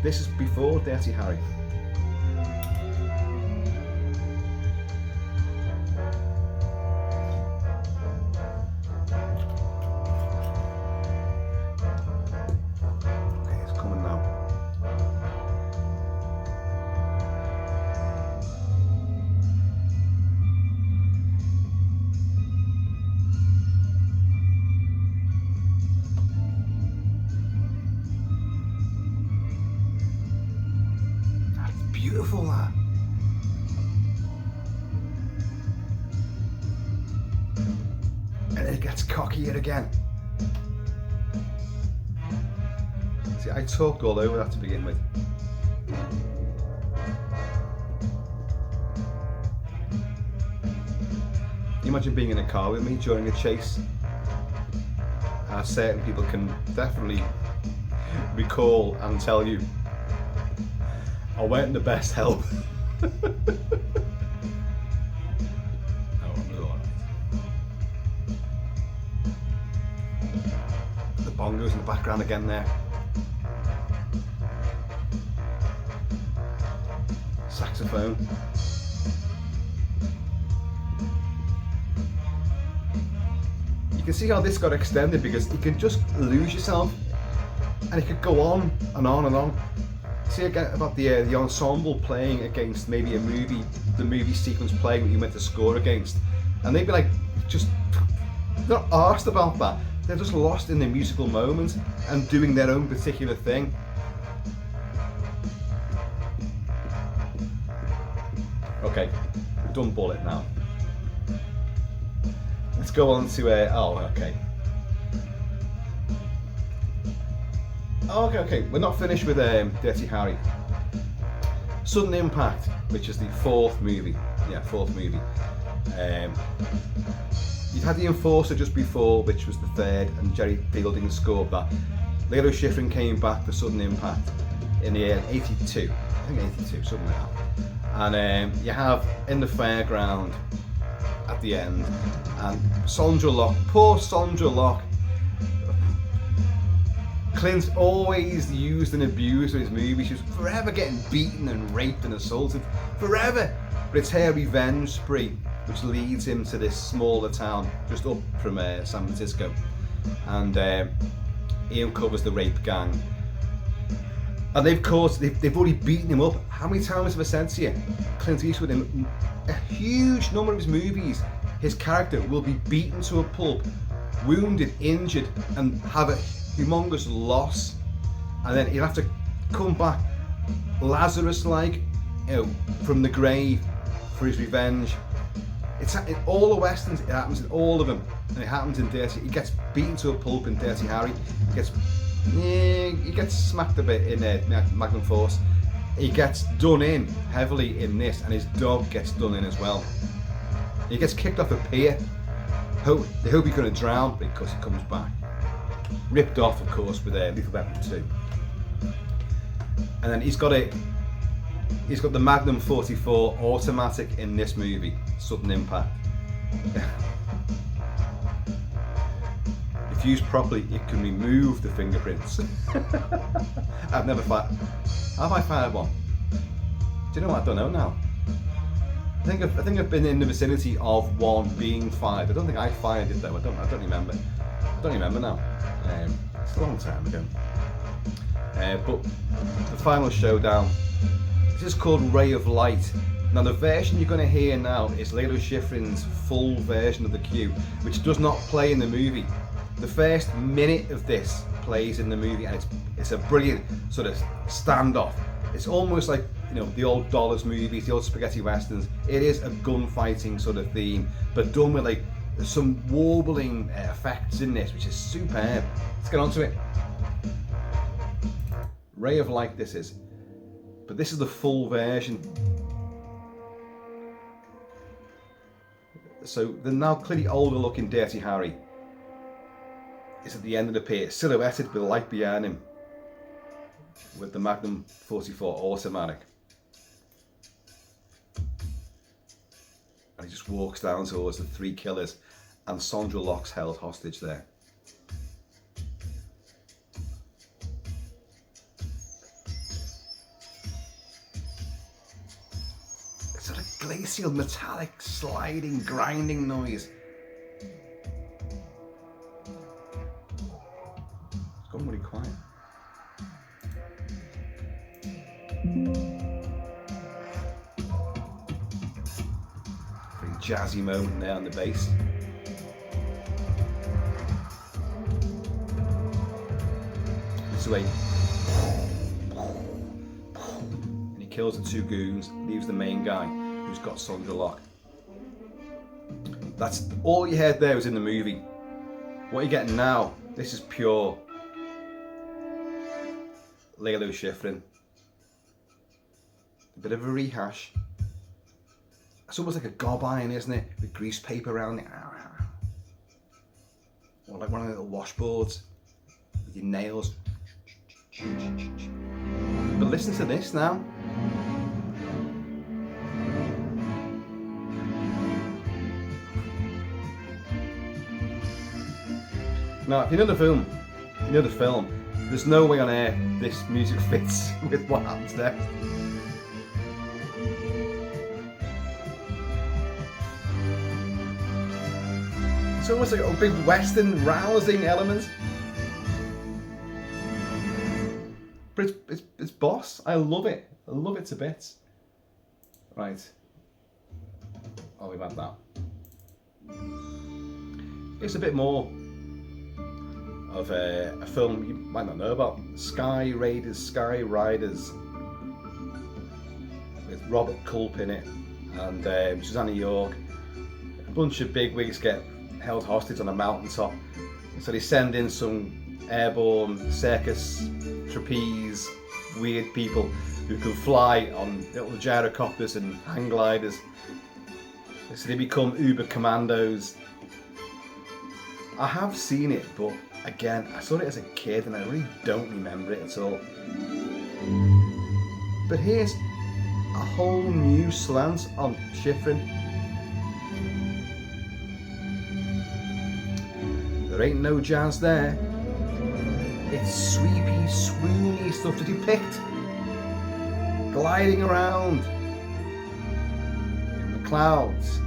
A: This is before Dirty Harry. Okay, it's coming now. Beautiful, that. And it gets cockier again. See, I talked all over that to begin with. Can you imagine being in a car with me during a chase? Certain people can definitely recall and tell you I weren't the best help. Oh, I'm alright. The bongos in the background again there. Saxophone. You can see how this got extended because you can just lose yourself and it could go on and on and on. See again about the ensemble playing against maybe the movie sequence playing what you meant to score against, and they'd be like, they're not asked about that. They're just lost in the musical moment and doing their own particular thing. Okay, we've done Bullitt now. Let's go on to Okay, we're not finished with Dirty Harry. Sudden Impact, which is the fourth movie. Yeah, fourth movie. You had The Enforcer just before, which was the third, and Jerry Fielding scored that. Lalo Schifrin came back for Sudden Impact in the year 82. I think 82, something like that. And you have In the Fairground at the end, and Sandra Locke, poor Sandra Locke. Clint's always used and abused in his movies. She was forever getting beaten and raped and assaulted. Forever! But it's her revenge spree which leads him to this smaller town just up from San Francisco. And he uncovers the rape gang. And they've already beaten him up. How many times have I said to you? Clint Eastwood, in a huge number of his movies, his character will be beaten to a pulp, wounded, injured, and have a humongous loss, and then he'll have to come back Lazarus-like, you know, from the grave for his revenge. It's in all the westerns. It happens in all of them, and it happens in Dirty. He gets beaten to a pulp in Dirty Harry. He gets smacked a bit in Magnum Force. He gets done in heavily in this, and his dog gets done in as well. He gets kicked off a pier They hope he's going to drown because he comes back. Ripped off, of course, with Lethal Weapon 2. And then he's got the Magnum 44 automatic in this movie, Sudden Impact. If used properly, it can remove the fingerprints. I've never fired. Have I fired one? Do you know what? I don't know now. I think I've been in the vicinity of one being fired. I don't think I fired it though. I don't remember. I don't remember now. It's a long time ago. But the final showdown. This is called Ray of Light. Now the version you're going to hear now is Lalo Schifrin's full version of the cue, which does not play in the movie. The first minute of this plays in the movie, and it's a brilliant sort of standoff. It's almost like, you know, the old Dollars movies, the old spaghetti westerns. It is a gunfighting sort of theme, but done with like some warbling effects in this, which is superb. Let's get on to it. Ray of Light this is, but this is the full version. So the now clearly older looking Dirty Harry is at the end of the pier, silhouetted with light behind him, with the Magnum 44 automatic. And he just walks down towards the three killers, and Sandra Locke's held hostage there. It's sort of glacial, metallic, sliding, grinding noise. It's gone really quiet. Very jazzy moment there on the bass. This way. And he kills the two goons, leaves the main guy who's got Sandra Locke. That's all you heard there was in the movie. What you're getting now, this is pure Lalo Schifrin. A bit of a rehash. It's almost like a gob iron, isn't it? With grease paper around it. Or like one of the little washboards with your nails. But listen to this now. Now, if you know the film, there's no way on earth this music fits with what happens next. It's almost like a big western rousing element. But it's boss. I love it. I love it to bits. Right. Oh, we've had that. It's a bit more of a film you might not know about. Sky Riders, with Robert Culp in it and Susanna York. A bunch of bigwigs get held hostage on a mountaintop, so they send in some airborne circus trapeze weird people who can fly on little gyrocopters and hang gliders, so they become uber commandos. I have seen it, but again, I saw it as a kid and I really don't remember it at all. But here's a whole new slant on Schifrin. There ain't no jazz there. It's sweepy, swoony stuff to depict. Gliding around in the clouds.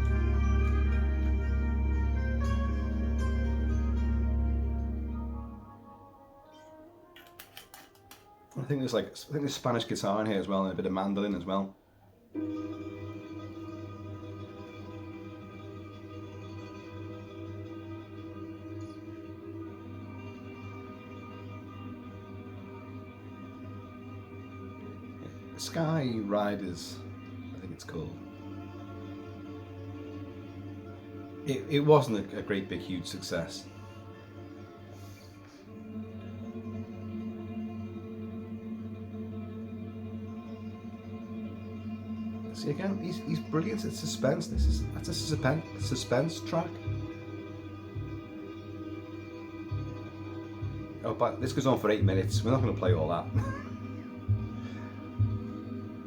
A: I think there's Spanish guitar in here as well, and a bit of mandolin as well. Sky Riders, I think it's called. It wasn't a great big huge success. See again, he's brilliant at suspense. That's a suspense track. Oh, but this goes on for 8 minutes. We're not going to play all that.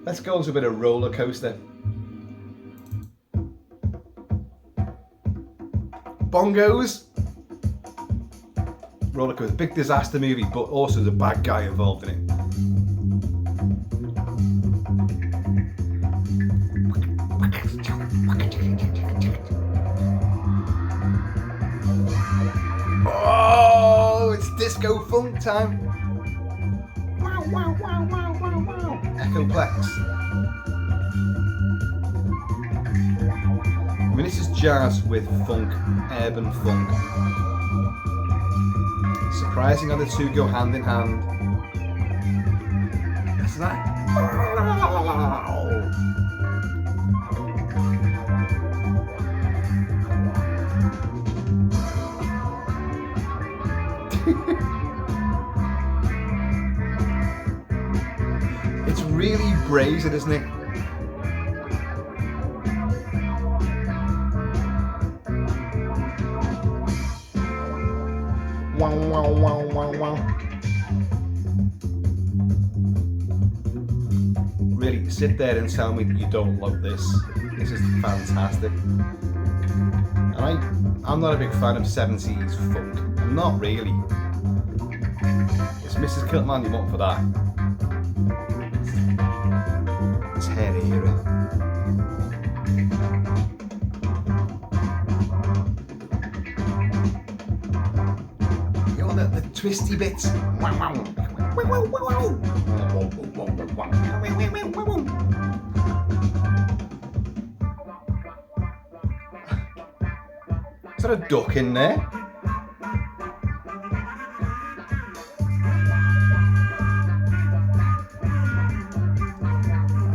A: Let's go into a bit of Rollercoaster. Bongos. Rollercoaster, big disaster movie, but also there's a bad guy involved in it. Oh, it's disco funk time. Wow, wow, wow, wow, wow, wow. Echoplex. I mean, this is jazz with funk, urban funk. Surprising how the two go hand in hand. Isn't that? It's really brazen, isn't it? Wow, wow, wow, wow, wow. Really, sit there and tell me that you don't love this. This is fantastic. And I'm not a big fan of 70s funk. I'm not really. It's Mrs. Kilt-Man you want for that. It's hair era. The twisty bits. Wow, wow. Wow, wow, wow. Is that a duck in there?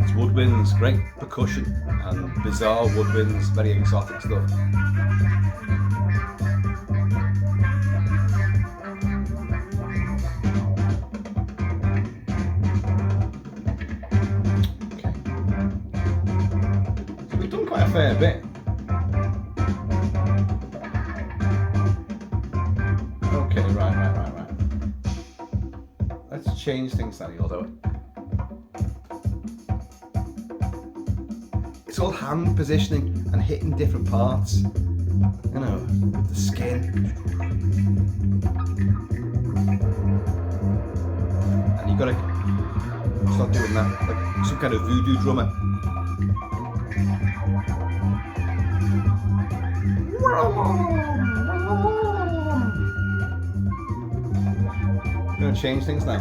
A: It's woodwinds, great percussion and bizarre woodwinds, very exotic stuff. A fair bit. Okay, right. Let's change things slightly, although it's all hand positioning and hitting different parts. You know, the skin. And you gotta start doing that like some kind of voodoo drummer. I'm going to change things now.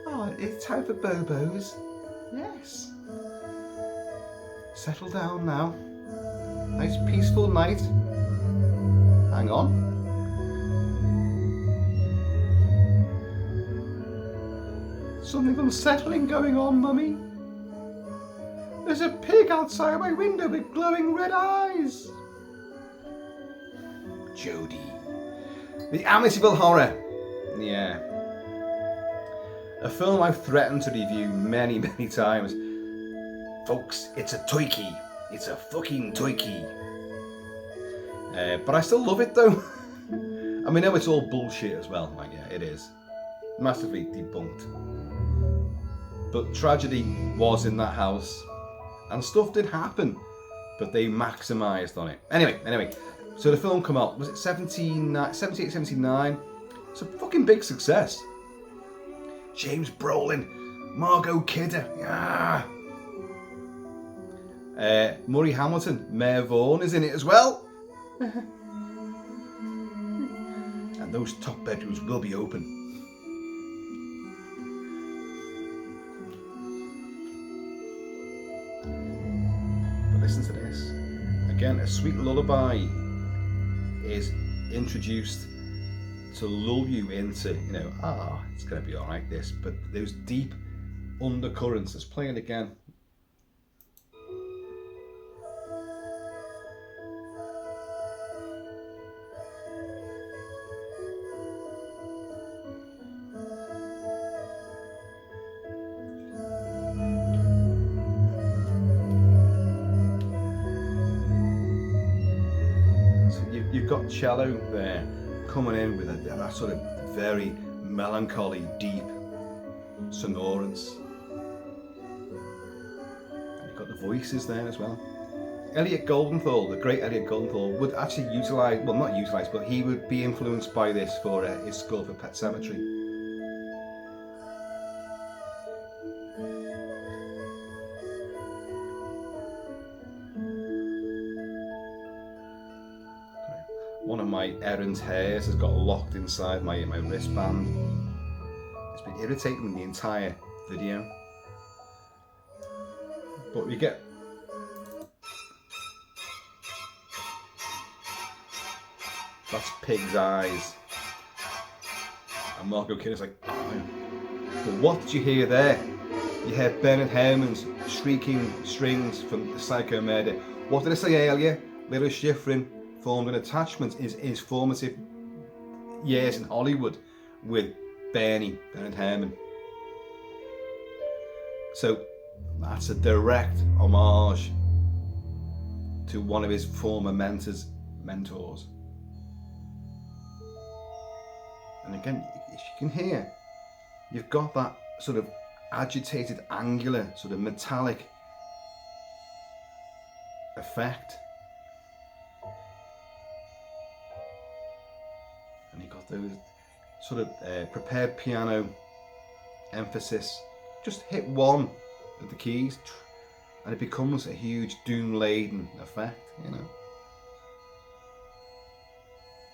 A: Oh, it's time for Bobos. Yes. Settle down now. Nice peaceful night. Hang on. Something unsettling going on, Mummy. There's a pig outside my window with glowing red eyes. Jodie. The Amityville Horror. Yeah. A film I've threatened to review many, many times. Folks, it's a toiki. It's a fucking toiki. But I still love it though. I mean, I know it's all bullshit as well. Like, yeah, it is. Massively debunked. But tragedy was in that house. And stuff did happen. But they maximised on it. Anyway. So the film came out, was it 78, 79? It's a fucking big success. James Brolin, Margot Kidder, yeah. Murray Hamilton, Mayor Vaughan is in it as well. And those top bedrooms will be open. But listen to this. Again, a sweet lullaby is introduced to lull you into, it's going to be all right, this. But those deep undercurrents, let's play it again. you've got cello there coming in with that sort of very melancholy, deep sonorance. And you've got the voices there as well. Elliot Goldenthal, the great Elliot Goldenthal, would actually utilise, well not utilise, but he would be influenced by this for his score for Pet Sematary. One of my errant hairs has got locked inside my wristband. It's been irritating the entire video. But we get that's Pig's Eyes. And Margot Kidder's like, oh. But what did you hear there? You heard Bernard Herrmann's shrieking strings from the Psycho Murder. What did I say earlier? Lalo Schifrin formed an attachment in his formative years in Hollywood with Bernard Herrmann. So that's a direct homage to one of his former mentors. And again, as you can hear, you've got that sort of agitated, angular, sort of metallic effect. And you've got those sort of prepared piano emphasis. Just hit one of the keys and it becomes a huge doom-laden effect, you know.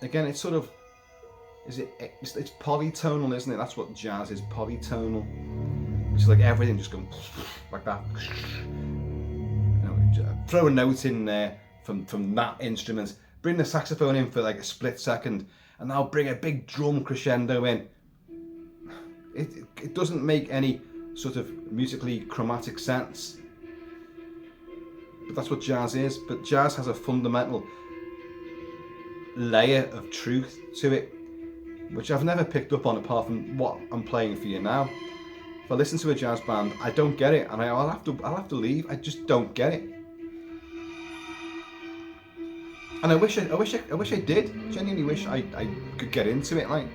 A: Again, it's sort of, it's polytonal, isn't it? That's what jazz is, polytonal. It's like everything just going like that. You know, throw a note in there from that instrument, bring the saxophone in for like a split second, and now bring a big drum crescendo in. It doesn't make any sort of musically chromatic sense. But that's what jazz is. But jazz has a fundamental layer of truth to it, which I've never picked up on apart from what I'm playing for you now. If I listen to a jazz band, I don't get it, and I'll have to leave. I just don't get it. And I wish I did. Genuinely wish I could get into it. Like,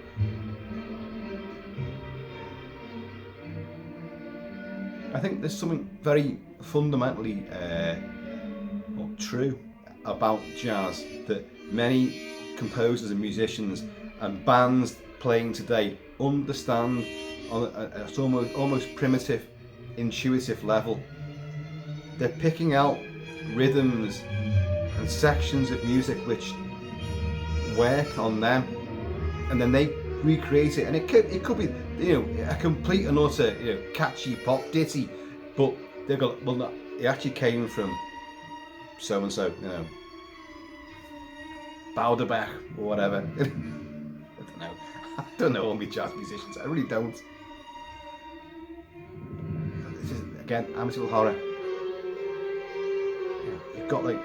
A: I think there's something very fundamentally true about jazz that many composers and musicians and bands playing today understand on a almost primitive, intuitive level. They're picking out rhythms and sections of music which work on them, and then they recreate it. And it could be, you know, a complete and utter, you know, catchy pop ditty, but they've got, well, no, it actually came from so and so, you know, Bauderbach or whatever. I don't know. I don't know all my jazz musicians. I really don't. This is, again, Amityville Horror. You've got like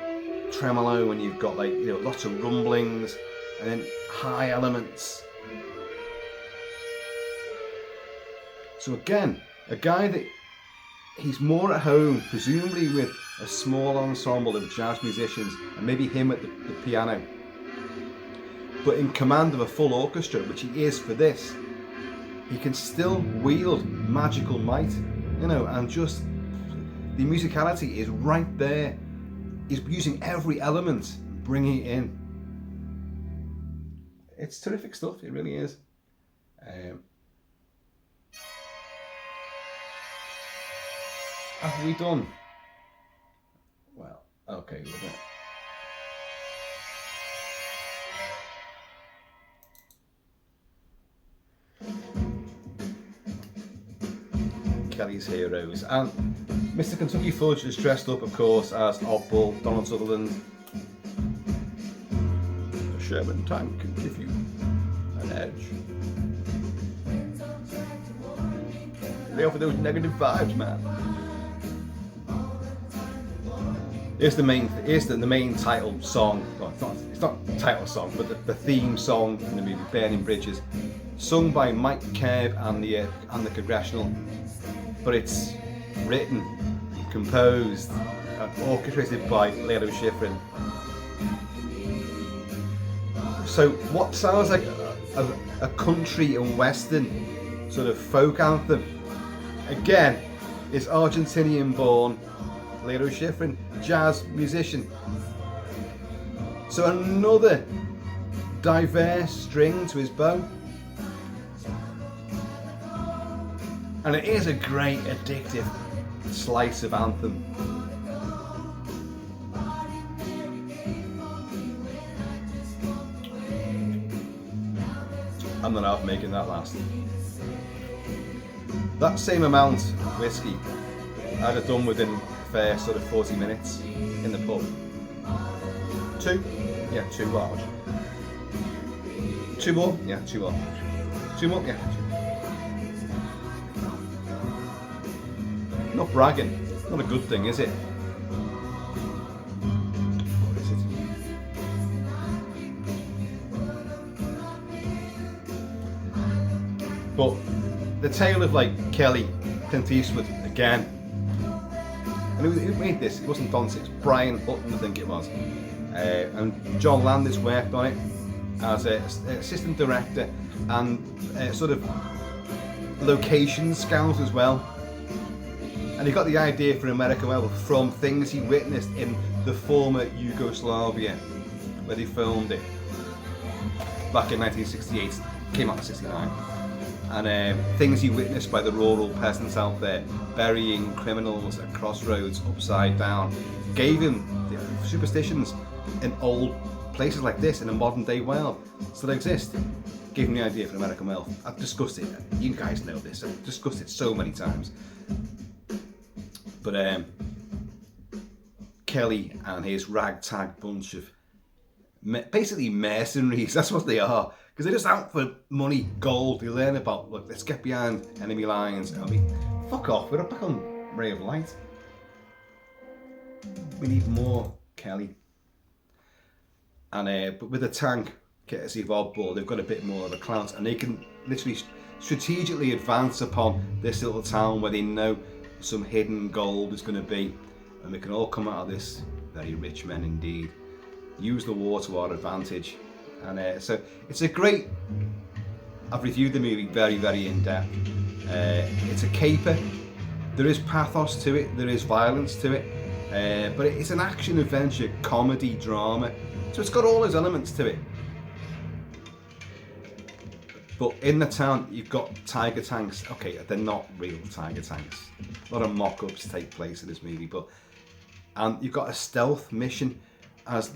A: tremolo, and you've got like, you know, lots of rumblings, and then high elements. So again, a guy that he's more at home, presumably with a small ensemble of jazz musicians, and maybe him at the piano, but in command of a full orchestra, which he is for this. He can still wield magical might, you know, and just the musicality is right there. He's using every element, bringing it in. It's terrific stuff, it really is. Have we done? Well, okay, we're done. Kelly's Heroes, and Mr. Kentucky Fudge is dressed up, of course, as Oddball Donald Sutherland. A Sherman tank can give you an edge. Lay off with those negative vibes, man. Here's the main title song. Well, it's not the title song, but the theme song in the movie, Burning Bridges, sung by Mike Kerb and the Congressional. But it's written, composed, and orchestrated by Lalo Schifrin. So what sounds like a country and western sort of folk anthem, again, is Argentinian born Lalo Schifrin, jazz musician. So another diverse string to his bow. And it is a great addictive slice of anthem. I'm not out making that last. That same amount of whiskey I'd have done within a fair sort of 40 minutes in the pub. 2? Yeah, 2 large. 2 more? Yeah, 2 more. 2 more? Yeah. Not bragging. Not a good thing, is it? What is it? But the tale of like Kelly, Clint Eastwood again. And who made this? It wasn't Don Six, Brian Hutton, I think it was. And John Landis worked on it as an assistant director and sort of location scout as well. And he got the idea for American Werewolf from things he witnessed in the former Yugoslavia, where they filmed it back in 1968, came out in 69. And things he witnessed by the rural peasants out there, burying criminals at crossroads upside down, gave him the superstitions in old places like this in a modern day world still exist. Gave him the idea for American Werewolf. I've discussed it, you guys know this, I've discussed it so many times. But Kelly and his ragtag bunch of basically mercenaries, that's what they are, because they're just out for money, gold. They learn about, look, let's get behind enemy lines and fuck off, we're back on Ray of Light. We need more Kelly. And but with a tank, courtesy of Oddball, they've got a bit more of a clout, and they can literally strategically advance upon this little town where they know some hidden gold is going to be, and we can all come out of this very rich men indeed. Use the war to our advantage. And so it's a great, I've reviewed the movie very, very in depth. It's a caper, there is pathos to it, there is violence to it, but it's an action adventure comedy drama, so it's got all those elements to it. But in the town, you've got tiger tanks. Okay, they're not real tiger tanks. A lot of mock-ups take place in this movie, and you've got a stealth mission as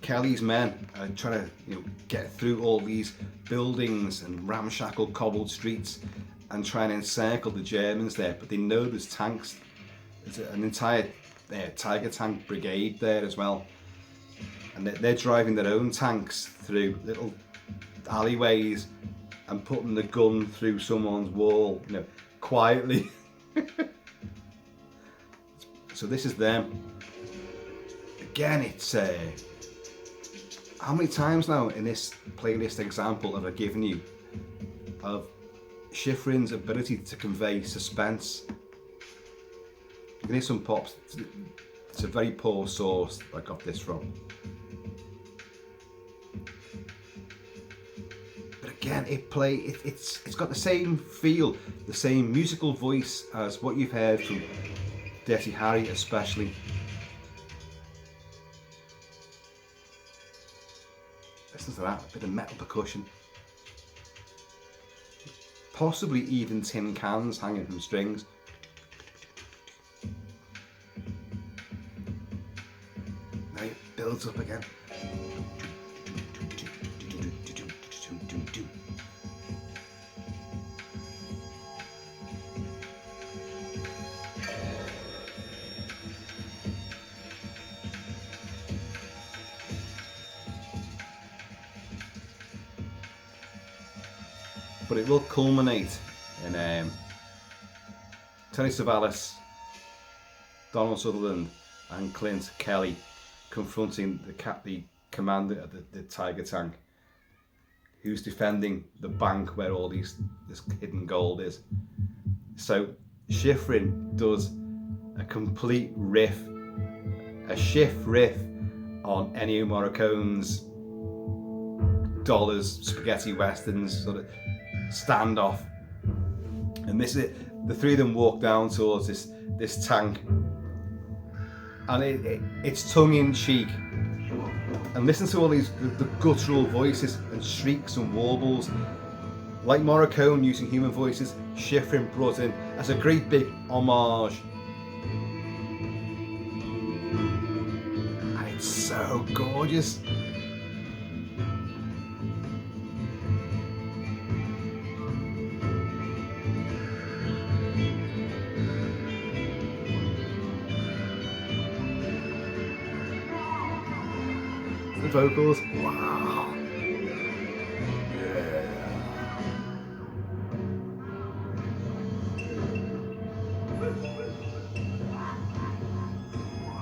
A: Kelly's men are trying to get through all these buildings and ramshackle cobbled streets and try and encircle the Germans there. But they know there's tanks. There's an entire tiger tank brigade there as well, and they're driving their own tanks through little alleyways and putting the gun through someone's wall, quietly. So this is them. Again, it's how many times now in this playlist example have I given you of Schifrin's ability to convey suspense? You can hear some pops. It's a very poor source I got this from. Again, it's got the same feel, the same musical voice as what you've heard from Dirty Harry especially. Listen to that, a bit of metal percussion. Possibly even tin cans hanging from strings. Now it builds up again. But it will culminate in Tony Savalas, Donald Sutherland and Clint Kelly confronting the commander of the Tiger Tank, who's defending the bank where all this hidden gold is. So Schifrin does a complete riff, a Schiff riff on Ennio Morricone's dollars spaghetti westerns sort of standoff. And this is it. The three of them walk down towards this tank, and it's tongue-in-cheek. And listen to all these the guttural voices and shrieks and warbles. Like Morricone using human voices, Schifrin brought in as a great big homage. And it's so gorgeous. The vocals, wow. Yeah.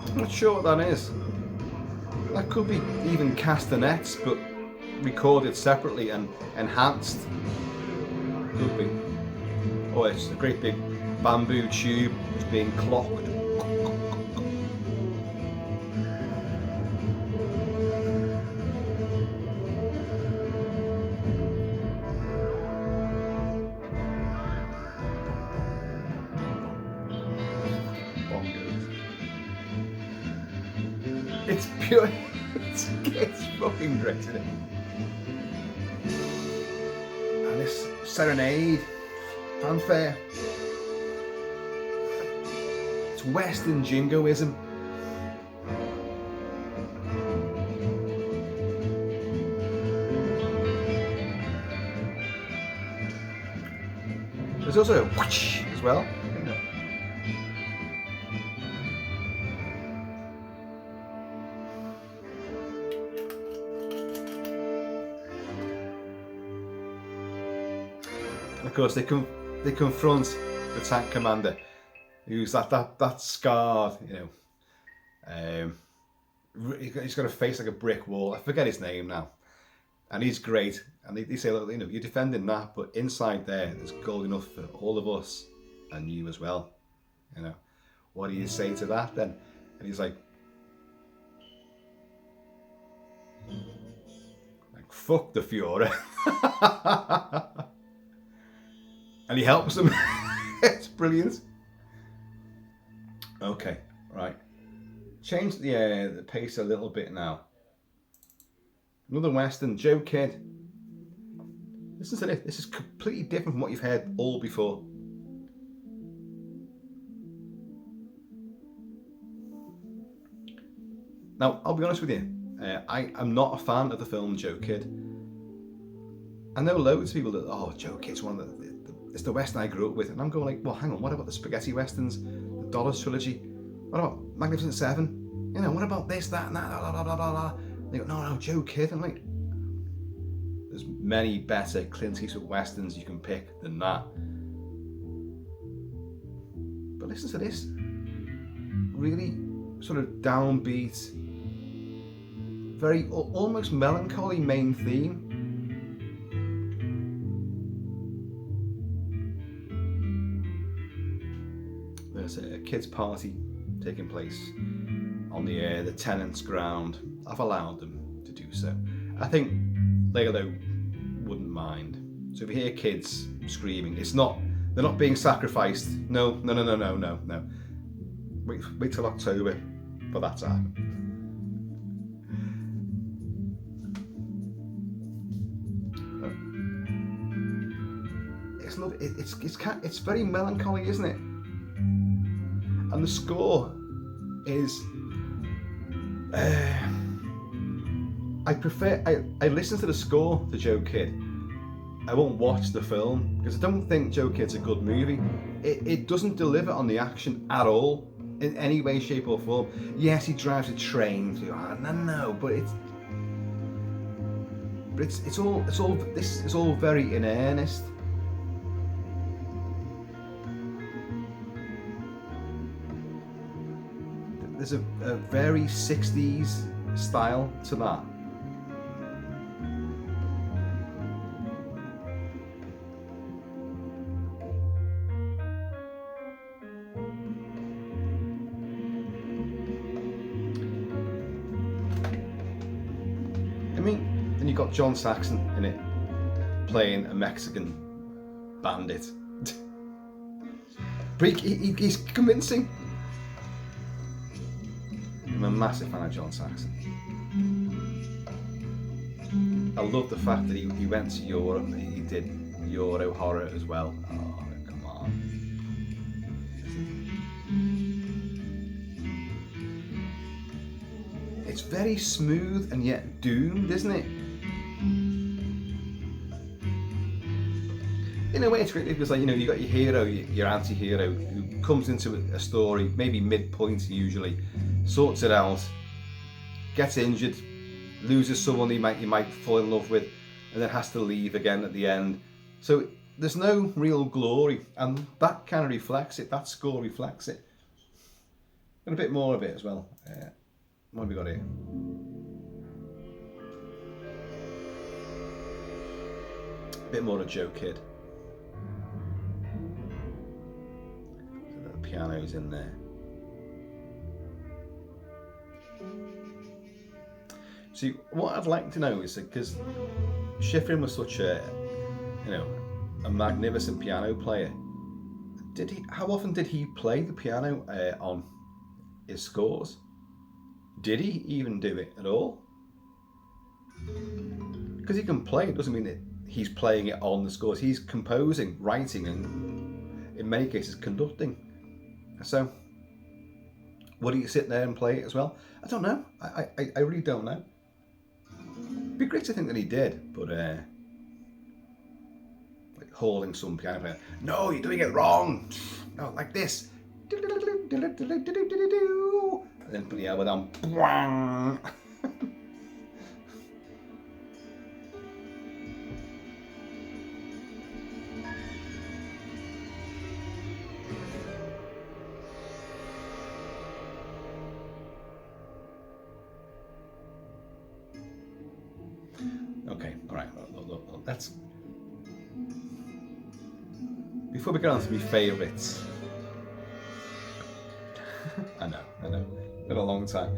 A: I'm not sure what that is. That could be even castanets, but recorded separately and enhanced. Could be. Oh, it's a great big bamboo tube that's being clocked. It's pure. It's fucking great, isn't it? And this serenade, fanfare. It's Western jingoism. There's also a whoosh as well. Of course, they confront the tank commander, who's that scarred, you know. He's got a face like a brick wall. I forget his name now, and he's great. And they say, look, you know, you're defending that, but inside there's gold enough for all of us and you as well. You know, what do you say to that then? And he's like fuck the Führer. And he helps them. It's brilliant. Okay, right. Change the pace a little bit now. Another Western, Joe Kidd. Listen to this. This is completely different from what you've heard all before. Now, I'll be honest with you. I am not a fan of the film Joe Kidd. I know loads of people that, oh, Joe Kidd's one of it's the Western I grew up with. And I'm going like, well, hang on, what about the spaghetti westerns, the Dollars trilogy? What about Magnificent Seven? You know, what about this, that, and that, blah, blah, blah, blah, blah. They go, no, Joe Kidd. I'm like, there's many better Clint Eastwood westerns you can pick than that. But listen to this. Really sort of downbeat, very almost melancholy main theme. There's a kids' party taking place on the tenants' ground. I've allowed them to do so. I think Lalo wouldn't mind. So if you hear kids screaming, they're not being sacrificed. No. Wait till October for that to happen. It's very melancholy, isn't it? And the score is I listen to the score to Joe Kidd. I won't watch the film because I don't think Joe Kidd's a good movie. It doesn't deliver on the action at all in any way, shape or form. Yes, he drives a train through. No, but it's all very in earnest. There's a very 60s style to that. got John Saxon in it playing a Mexican bandit. But he's convincing. I'm a massive fan of John Saxon. I love the fact that he went to Europe. He did Euro horror as well. Oh, come on. It's very smooth and yet doomed, isn't it? In a way, it's great because, like, you know, you got your hero, your anti-hero, who comes into a story, maybe midpoint usually, sorts it out, gets injured, loses someone he might fall in love with, and then has to leave again at the end. So there's no real glory, and that kind of reflects it. That score reflects it, and a bit more of it as well. What have we got here? A bit more of Joe Kidd. So the piano's in there. See, what I'd like to know is, because Schifrin was such a magnificent piano player. How often did he play the piano on his scores? Did he even do it at all? Because he can play, it doesn't mean that he's playing it on the scores. He's composing, writing, and in many cases conducting. So, would he sit there and play it as well? I don't know. I really don't know. It'd be great to think that he did, but like holding some piano player. No, you're doing it wrong. No, like this. And then put the elbow down. Okay, all right. Look, let's. Before we get on to my favourites. I know. Been a long time.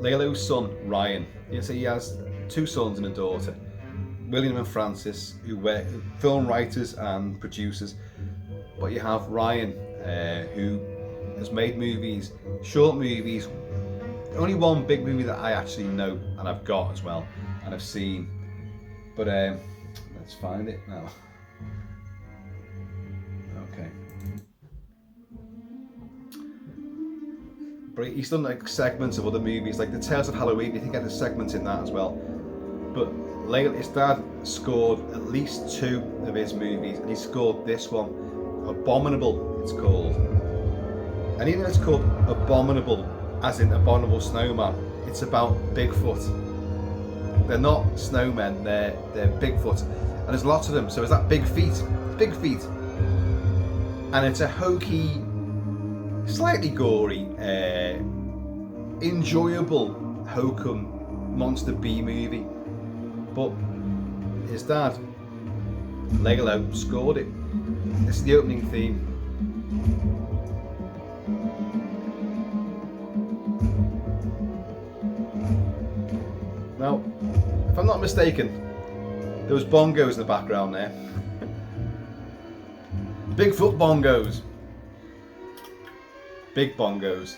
A: Lalo's son, Ryan. So he has two sons and a daughter, William and Francis, who were film writers and producers. But you have Ryan, who has made movies, short movies. Only one big movie that I actually know and I've got as well, and I've seen. But let's find it now. Okay. But he's done like segments of other movies, like the Tales of Halloween. You can get the segments in that as well. But his dad scored at least 2 of his movies, and he scored this one, Abominable. It's called, and even though it's called Abominable, as in Abominable Snowman, it's about Bigfoot. They're not snowmen, they're Bigfoot, and there's lots of them. So it's that big feet, and it's a hokey, slightly gory, enjoyable hokum monster B movie. But his dad, Lalo, scored it. This is the opening theme. Now, if I'm not mistaken, there was bongos in the background there. Bigfoot bongos. Big bongos.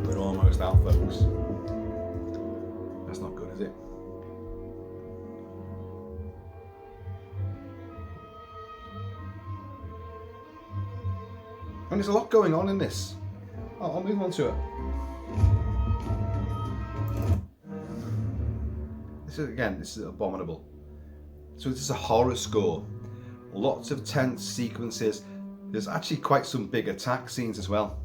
A: We're almost out, folks. That's not good, is it? And there's a lot going on in this. I'll move on to it. This is Abominable. So this is a horror score. Lots of tense sequences. There's actually quite some big attack scenes as well.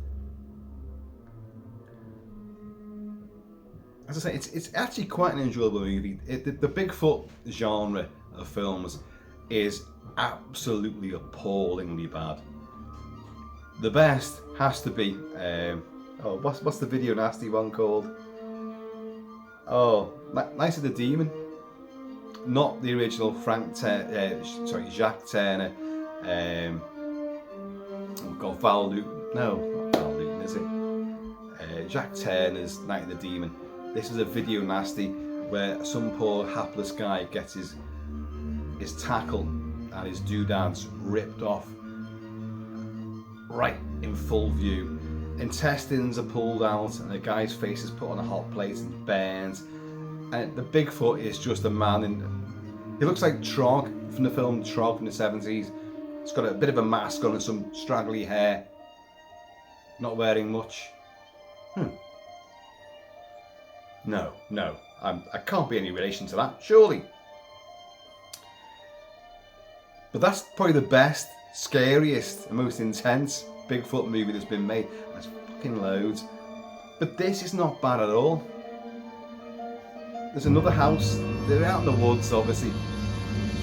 A: As I say, it's actually quite an enjoyable movie. The Bigfoot genre of films is absolutely appallingly bad. The best has to be, what's the video nasty one called? Oh, Night of the Demon. Not the original Jacques Turner We've got Val Newton. No, not Val Newton, is it? Jack Turner's Night of the Demon. This is a video nasty where some poor hapless guy gets his tackle and his doodads ripped off right in full view. Intestines are pulled out and the guy's face is put on a hot plate and burns. And the Bigfoot is just a man he looks like Trog from the film Trog from the 70s. He's got a bit of a mask on and some straggly hair. Not wearing much. No, I can't be any relation to that, surely. But that's probably the best, scariest, and most intense Bigfoot movie that's been made. There's fucking loads. But this is not bad at all. There's another house. They're out in the woods, obviously.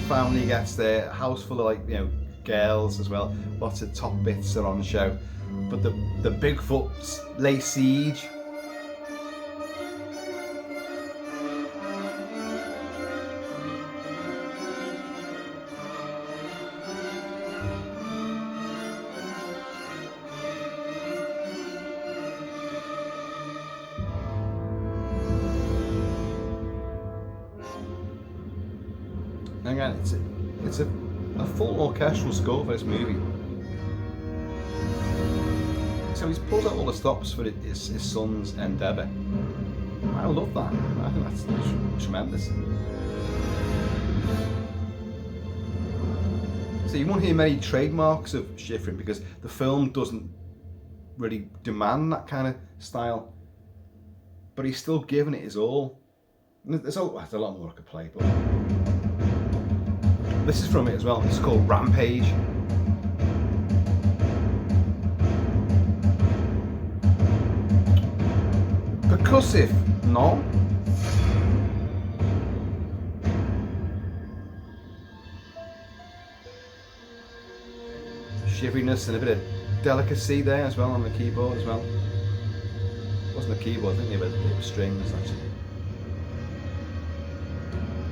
A: Family gets there. A house full of girls as well. Lots of top bits are on show. But the Bigfoots lay siege. Again, it's a full orchestral score for this movie. So he's pulled out all the stops for his son's endeavour. I love that. I think that's tremendous. So you won't hear many trademarks of Schifrin because the film doesn't really demand that kind of style. But he's still giving it his all. There's a lot more I could play, but this is from it as well. It's called Rampage. Percussive, no? Shiveriness and a bit of delicacy there as well on the keyboard as well. It wasn't a keyboard, I think they were strings actually.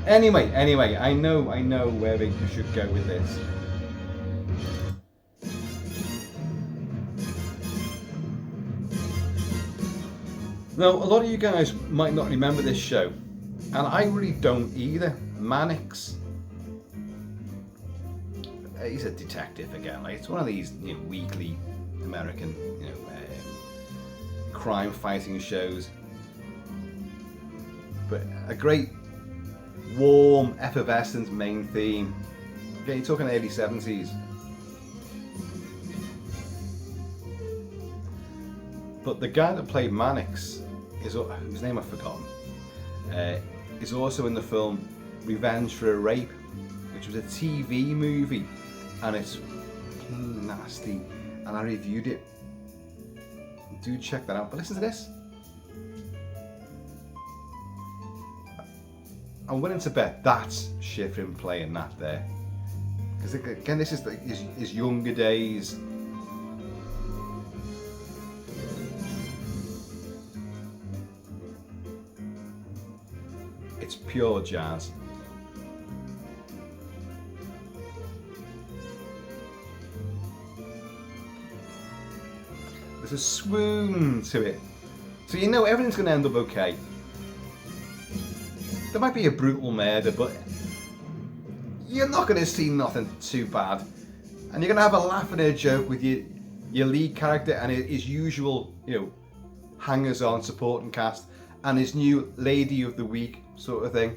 A: Anyway, I know where we should go with this. Now, a lot of you guys might not remember this show, and I really don't either. Mannix. He's a detective again. It's one of these weekly American crime fighting shows. But a great warm, effervescent main theme. Again, you're talking early 70s. But the guy that played Mannix, whose name I've forgotten, is also in the film Revenge for a Rape, which was a TV movie, and it's nasty, and I reviewed it. Do check that out, but listen to this. I'm willing to bet that's Schifrin playing that there. Because again, this is his younger days. It's pure jazz. There's a swoon to it. So everything's going to end up okay. There might be a brutal murder, but you're not going to see nothing too bad. And you're going to have a laugh and a joke with your lead character and his usual, hangers-on supporting cast and his new Lady of the Week sort of thing.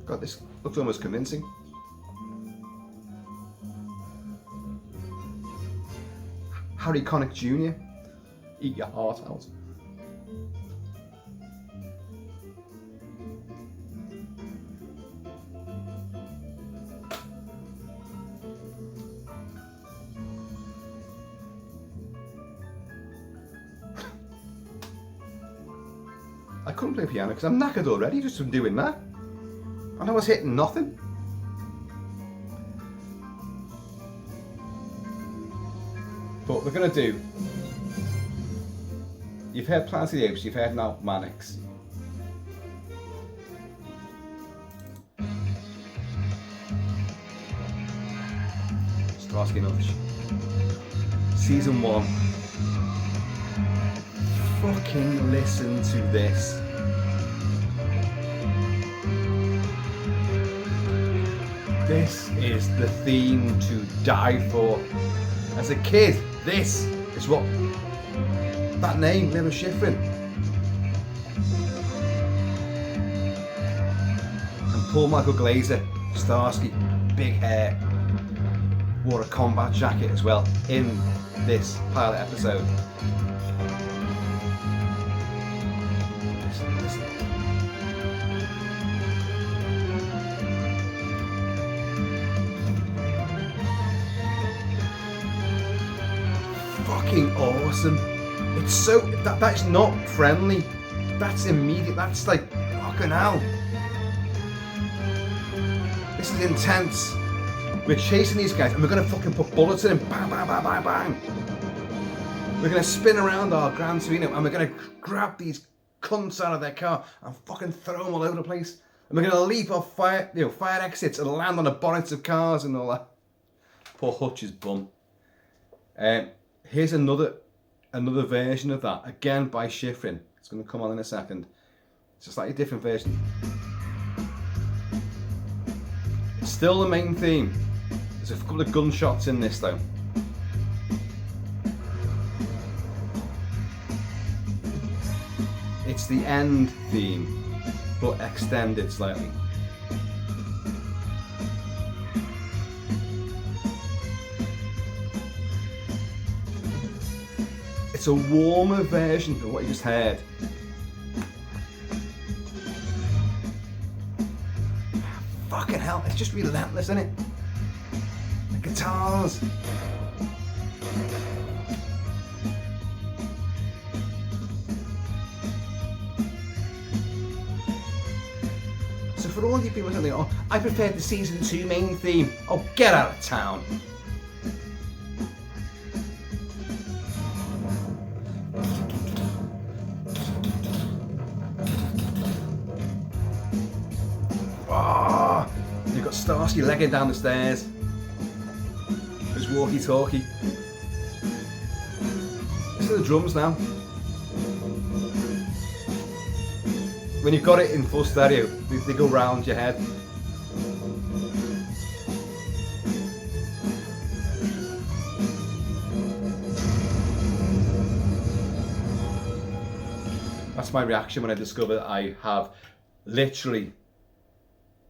A: God, this looks almost convincing. Harry Connick Jr. Eat your heart out. I couldn't play piano because I'm knackered already just from doing that. And I was hitting nothing. But we're going to do... You've heard Planet of the Apes, you've heard now Mannix. Starsky and Hutch. Season 1. Fucking listen to this. This is the theme to die for. As a kid, this is what that name, Lalo Schifrin. And Paul Michael Glaser, Starsky, big hair, wore a combat jacket as well in this pilot episode. Listen. Fucking awesome. It's so that's not friendly. That's immediate. That's like fucking hell. This is intense. We're chasing these guys and we're gonna fucking put bullets in them. Bang, bang, bang, bang, bang. We're gonna spin around our Gran Torino and we're gonna grab these cunts out of their car and fucking throw them all over the place. And we're gonna leap off fire exits and land on the bonnets of cars and all that. Poor Hutch's bum. Here's another version of that, again by Schifrin. It's going to come on in a second. It's a slightly different version. It's still the main theme. There's a couple of gunshots in this though. It's the end theme, but extended slightly. It's a warmer version of what you just heard. Fucking hell, it's just relentless, isn't it? The guitars. So for all you people saying, oh, I prefer the season 2 main theme. Oh, get out of town. You've got Starsky legging down the stairs. His walkie-talkie. Listen to the drums now. When you've got it in full stereo, they go round your head. That's my reaction when I discover that I have literally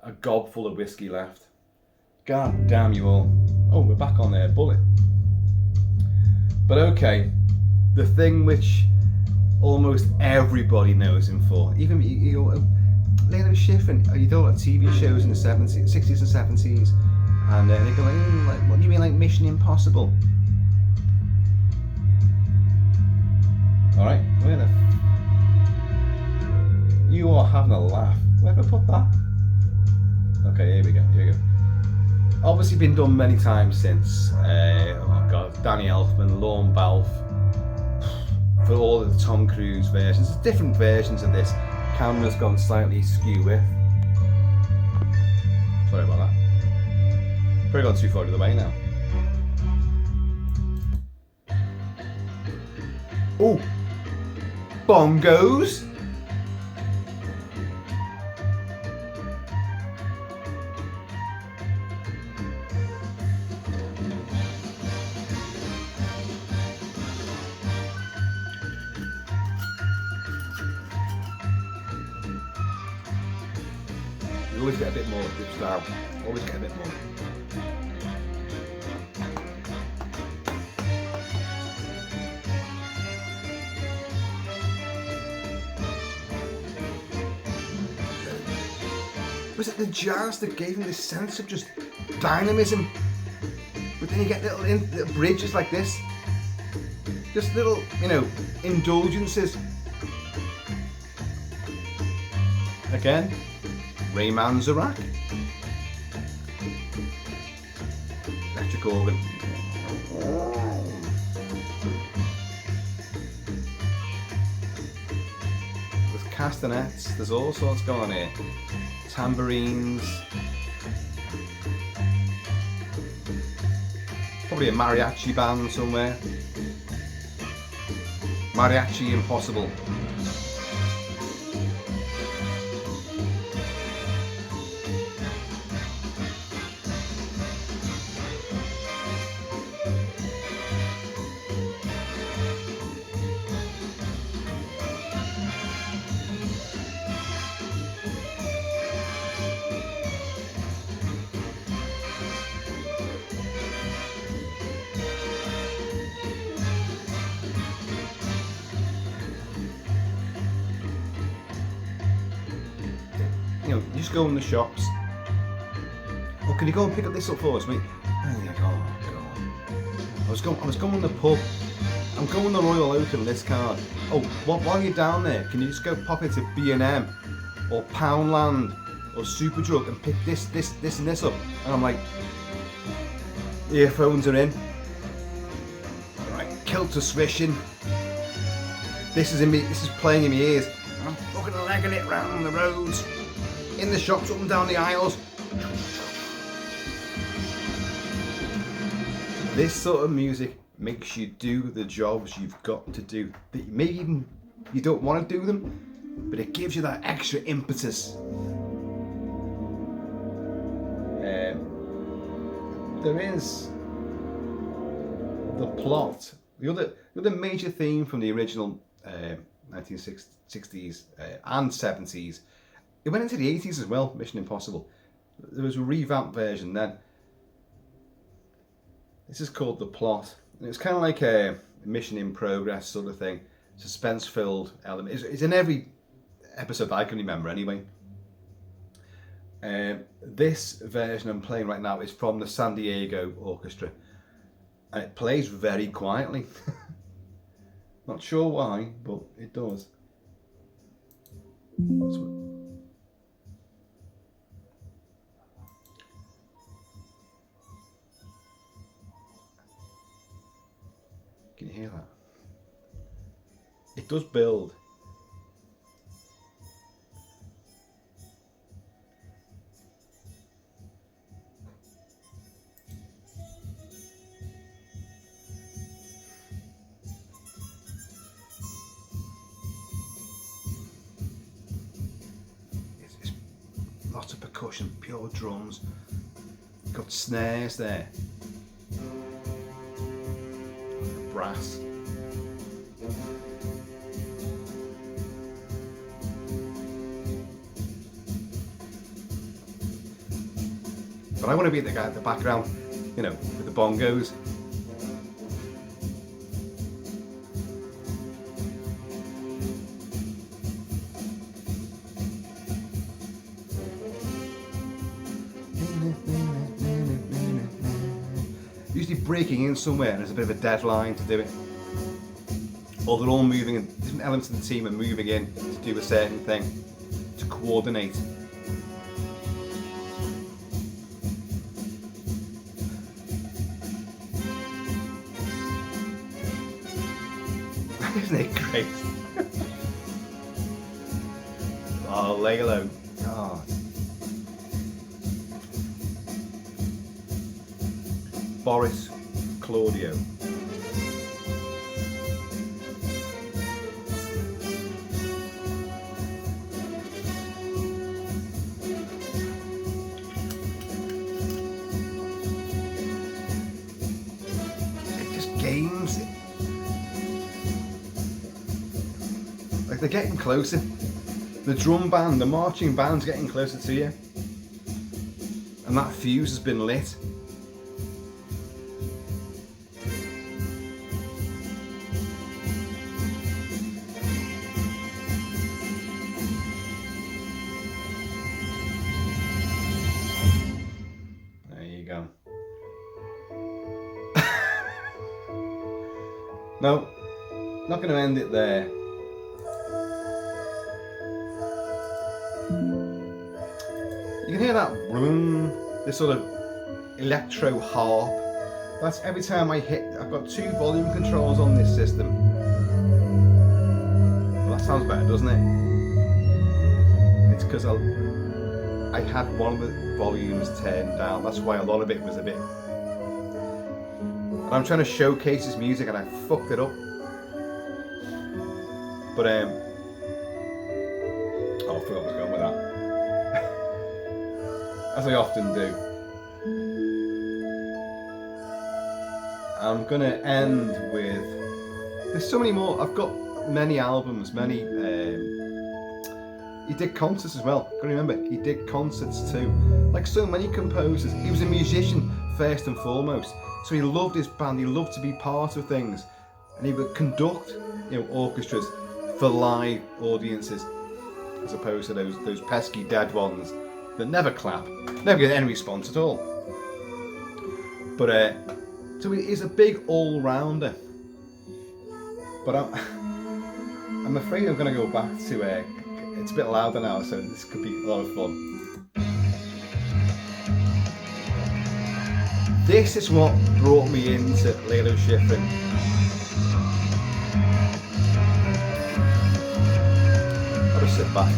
A: a gob full of whiskey left. God damn you all. Oh, we're back on there, Bullitt. But okay, the thing which almost everybody knows him for, even Lalo Schifrin, you do a lot of TV shows in the 60s and 70s, and they go like, what do you mean like Mission Impossible? Alright, where the you are having a laugh. Where have I put that? Okay, here we go. Obviously been done many times since. Oh god, Danny Elfman, Lorne Balfe, for all of the Tom Cruise versions. There's different versions of this. Camera's gone slightly skew with. Sorry about that. Probably gone too far to the way now. Oh, bongos. You always get a bit more with this style. Always get a bit more. Was it the jazz that gave him this sense of just dynamism? But then you get little bridges like this. Just little, indulgences. Again, Ray Manzarek. Electric organ. There's castanets, there's all sorts going on here. Tambourines. Probably a mariachi band somewhere. Mariachi Impossible. You know, you just go in the shops. Oh, can you go and pick up this up for us, mate? Oh, yeah, go on. I was going to the pub. I'm going to Royal Oak on this card. Oh, while you're down there, can you just go pop into B&M or Poundland or Superdrug and pick this and this up? And I'm like, earphones are in. Right, Kilt-Man. This is playing in my ears. I'm fucking legging it round the roads, in the shops, up and down the aisles. This sort of music makes you do the jobs you've got to do. That maybe even you don't want to do them, but it gives you that extra impetus. There is the plot. The other major theme from the original 1960s and 70s. It went into the 80s as well, Mission Impossible. There was a revamped version then. This is called The Plot. And it's kind of like a mission in progress sort of thing. Suspense-filled element. It's in every episode that I can remember anyway. This version I'm playing right now is from the San Diego Orchestra. And it plays very quietly. Not sure why, but it does. Can you hear that? It does build. It's lots of percussion, pure drums. Got snares there. Brass. But I want to be the guy at the background, you know, with the bongos. Usually breaking in somewhere and there's a bit of a deadline to do it. Or they're all moving, and different elements of the team are moving in to do a certain thing, to coordinate. Isn't it great? Oh, Lalo. God. Boris Claudio. It just games it. Like they're getting closer. The drum band, the marching band's getting closer to you. And that fuse has been lit. No, not going to end it there. You can hear that boom, this sort of electro harp. That's every time I hit. I've got 2 volume controls on this system. Well, that sounds better, doesn't it? It's because I had one of the volumes turned down. That's why a lot of it was a bit And I'm trying to showcase his music and I fucked it up. But oh, I forgot I was going with that. As I often do. I'm gonna end with, there's so many more. I've got many albums, many he did concerts as well. Gotta remember, he did concerts too. Like so many composers. He was a musician first and foremost. So he loved his band, he loved to be part of things. And he would conduct, you know, orchestras for live audiences, as opposed to those pesky dead ones that never clap, never get any response at all. But so he's a big all-rounder. But I'm afraid I'm going to go back to it's a bit louder now, so this could be a lot of fun. This is what brought me into Lalo Schifrin. I'll just sit back.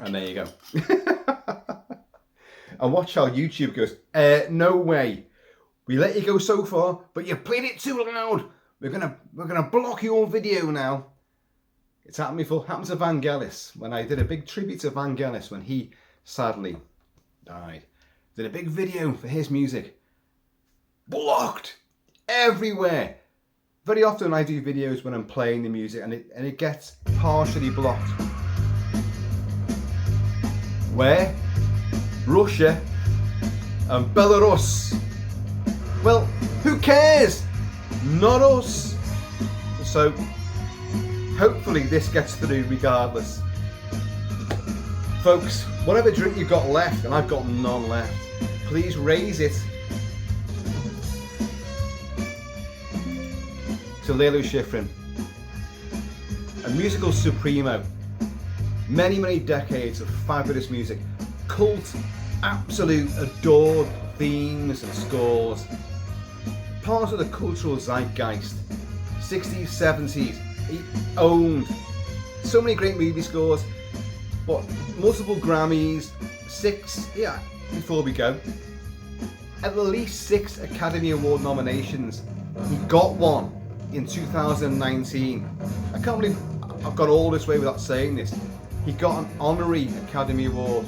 A: And there you go. And watch how YouTube goes, no way. We let you go so far, but you played it too loud. We're gonna block your video now. It's happened before. Happened to Vangelis when I did a big tribute to Vangelis when he sadly died. Did a big video for his music. Blocked everywhere. Very often I do videos when I'm playing the music and it gets partially blocked. Where? Russia and Belarus. Well, who cares? Not us. So, hopefully this gets through regardless. Folks, whatever drink you've got left, and I've got none left, please raise it to Lalo Schifrin, a musical supremo. Many, many decades of fabulous music, cult, absolute, adored themes and scores, part of the cultural zeitgeist, 60s, 70s, he owned so many great movie scores, but multiple Grammys, 6, yeah, before we go, at least 6 Academy Award nominations. He got one in 2019. I can't believe I've got all this way without saying this. He got an honorary Academy Award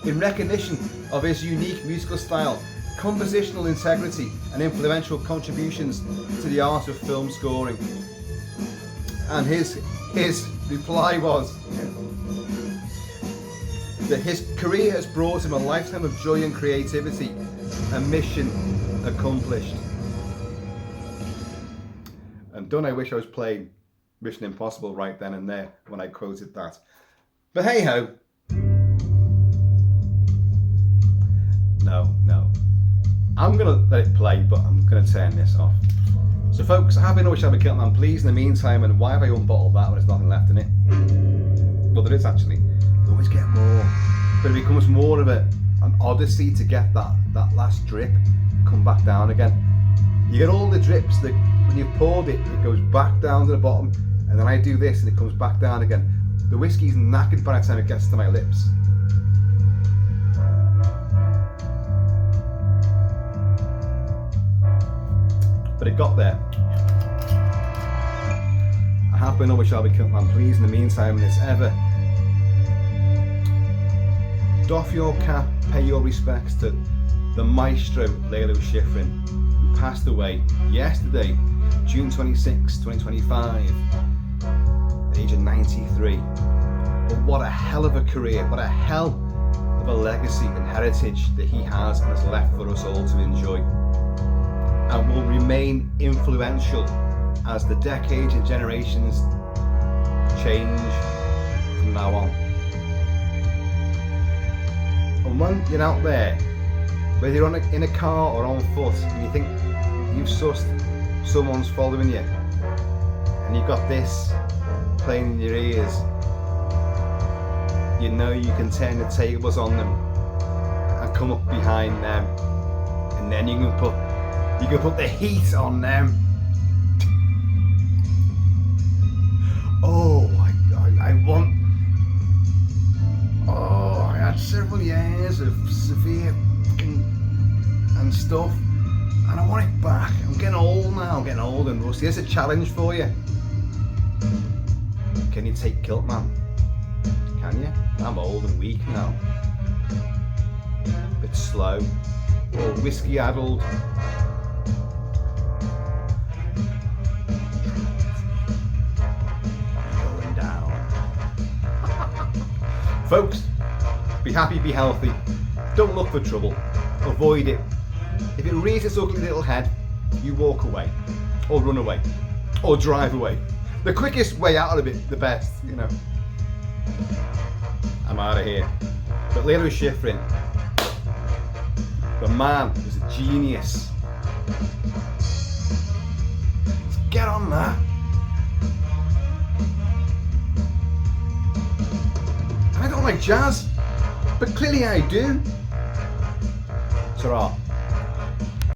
A: in recognition of his unique musical style, compositional integrity and influential contributions to the art of film scoring. And his reply was that his career has brought him a lifetime of joy and creativity, a mission accomplished. And don't I wish I was playing Mission Impossible right then and there when I quoted that. But hey ho. No. I'm gonna let it play, but I'm gonna turn this off. So folks, I have been always having Kilt-Man, please in the meantime, and why have I unbottled that when there's nothing left in it? Well, there is actually. You always get more. But it becomes more of an odyssey to get that last drip come back down again. You get all the drips that when you've poured it, it goes back down to the bottom, and then I do this and it comes back down again. The whiskey's knackered by the time it gets to my lips. But it got there. I have been always shall be Kilt-Man, please in the meantime, and it's ever. Doff your cap, pay your respects to the maestro Lalo Schifrin, who passed away yesterday, June 26, 2025, at the age of 93. But what a hell of a career, what a hell of a legacy and heritage that he has and has left for us all to enjoy, and will remain influential as the decades and generations change from now on. And when you're out there, whether you're in a car or on foot, and you think you've sussed someone's following you, and you've got this playing in your ears, you know you can turn the tables on them and come up behind them, and then you can put the heat on them. Oh, I had several years of severe and stuff, and I want it back. I'm getting old now, I'm getting old and rusty. Here's a challenge for you. Can you take Kilt-Man? Can you? I'm old and weak now. Bit slow, or whiskey addled. Going down. Folks, be happy, be healthy. Don't look for trouble. Avoid it. If it rears its ugly little head, you walk away, or run away, or drive away. The quickest way out of it, the best, you know. I'm out of here. But Lalo Schifrin, the man was a genius. Let's get on that. I don't like jazz, but clearly I do. Ta-ra.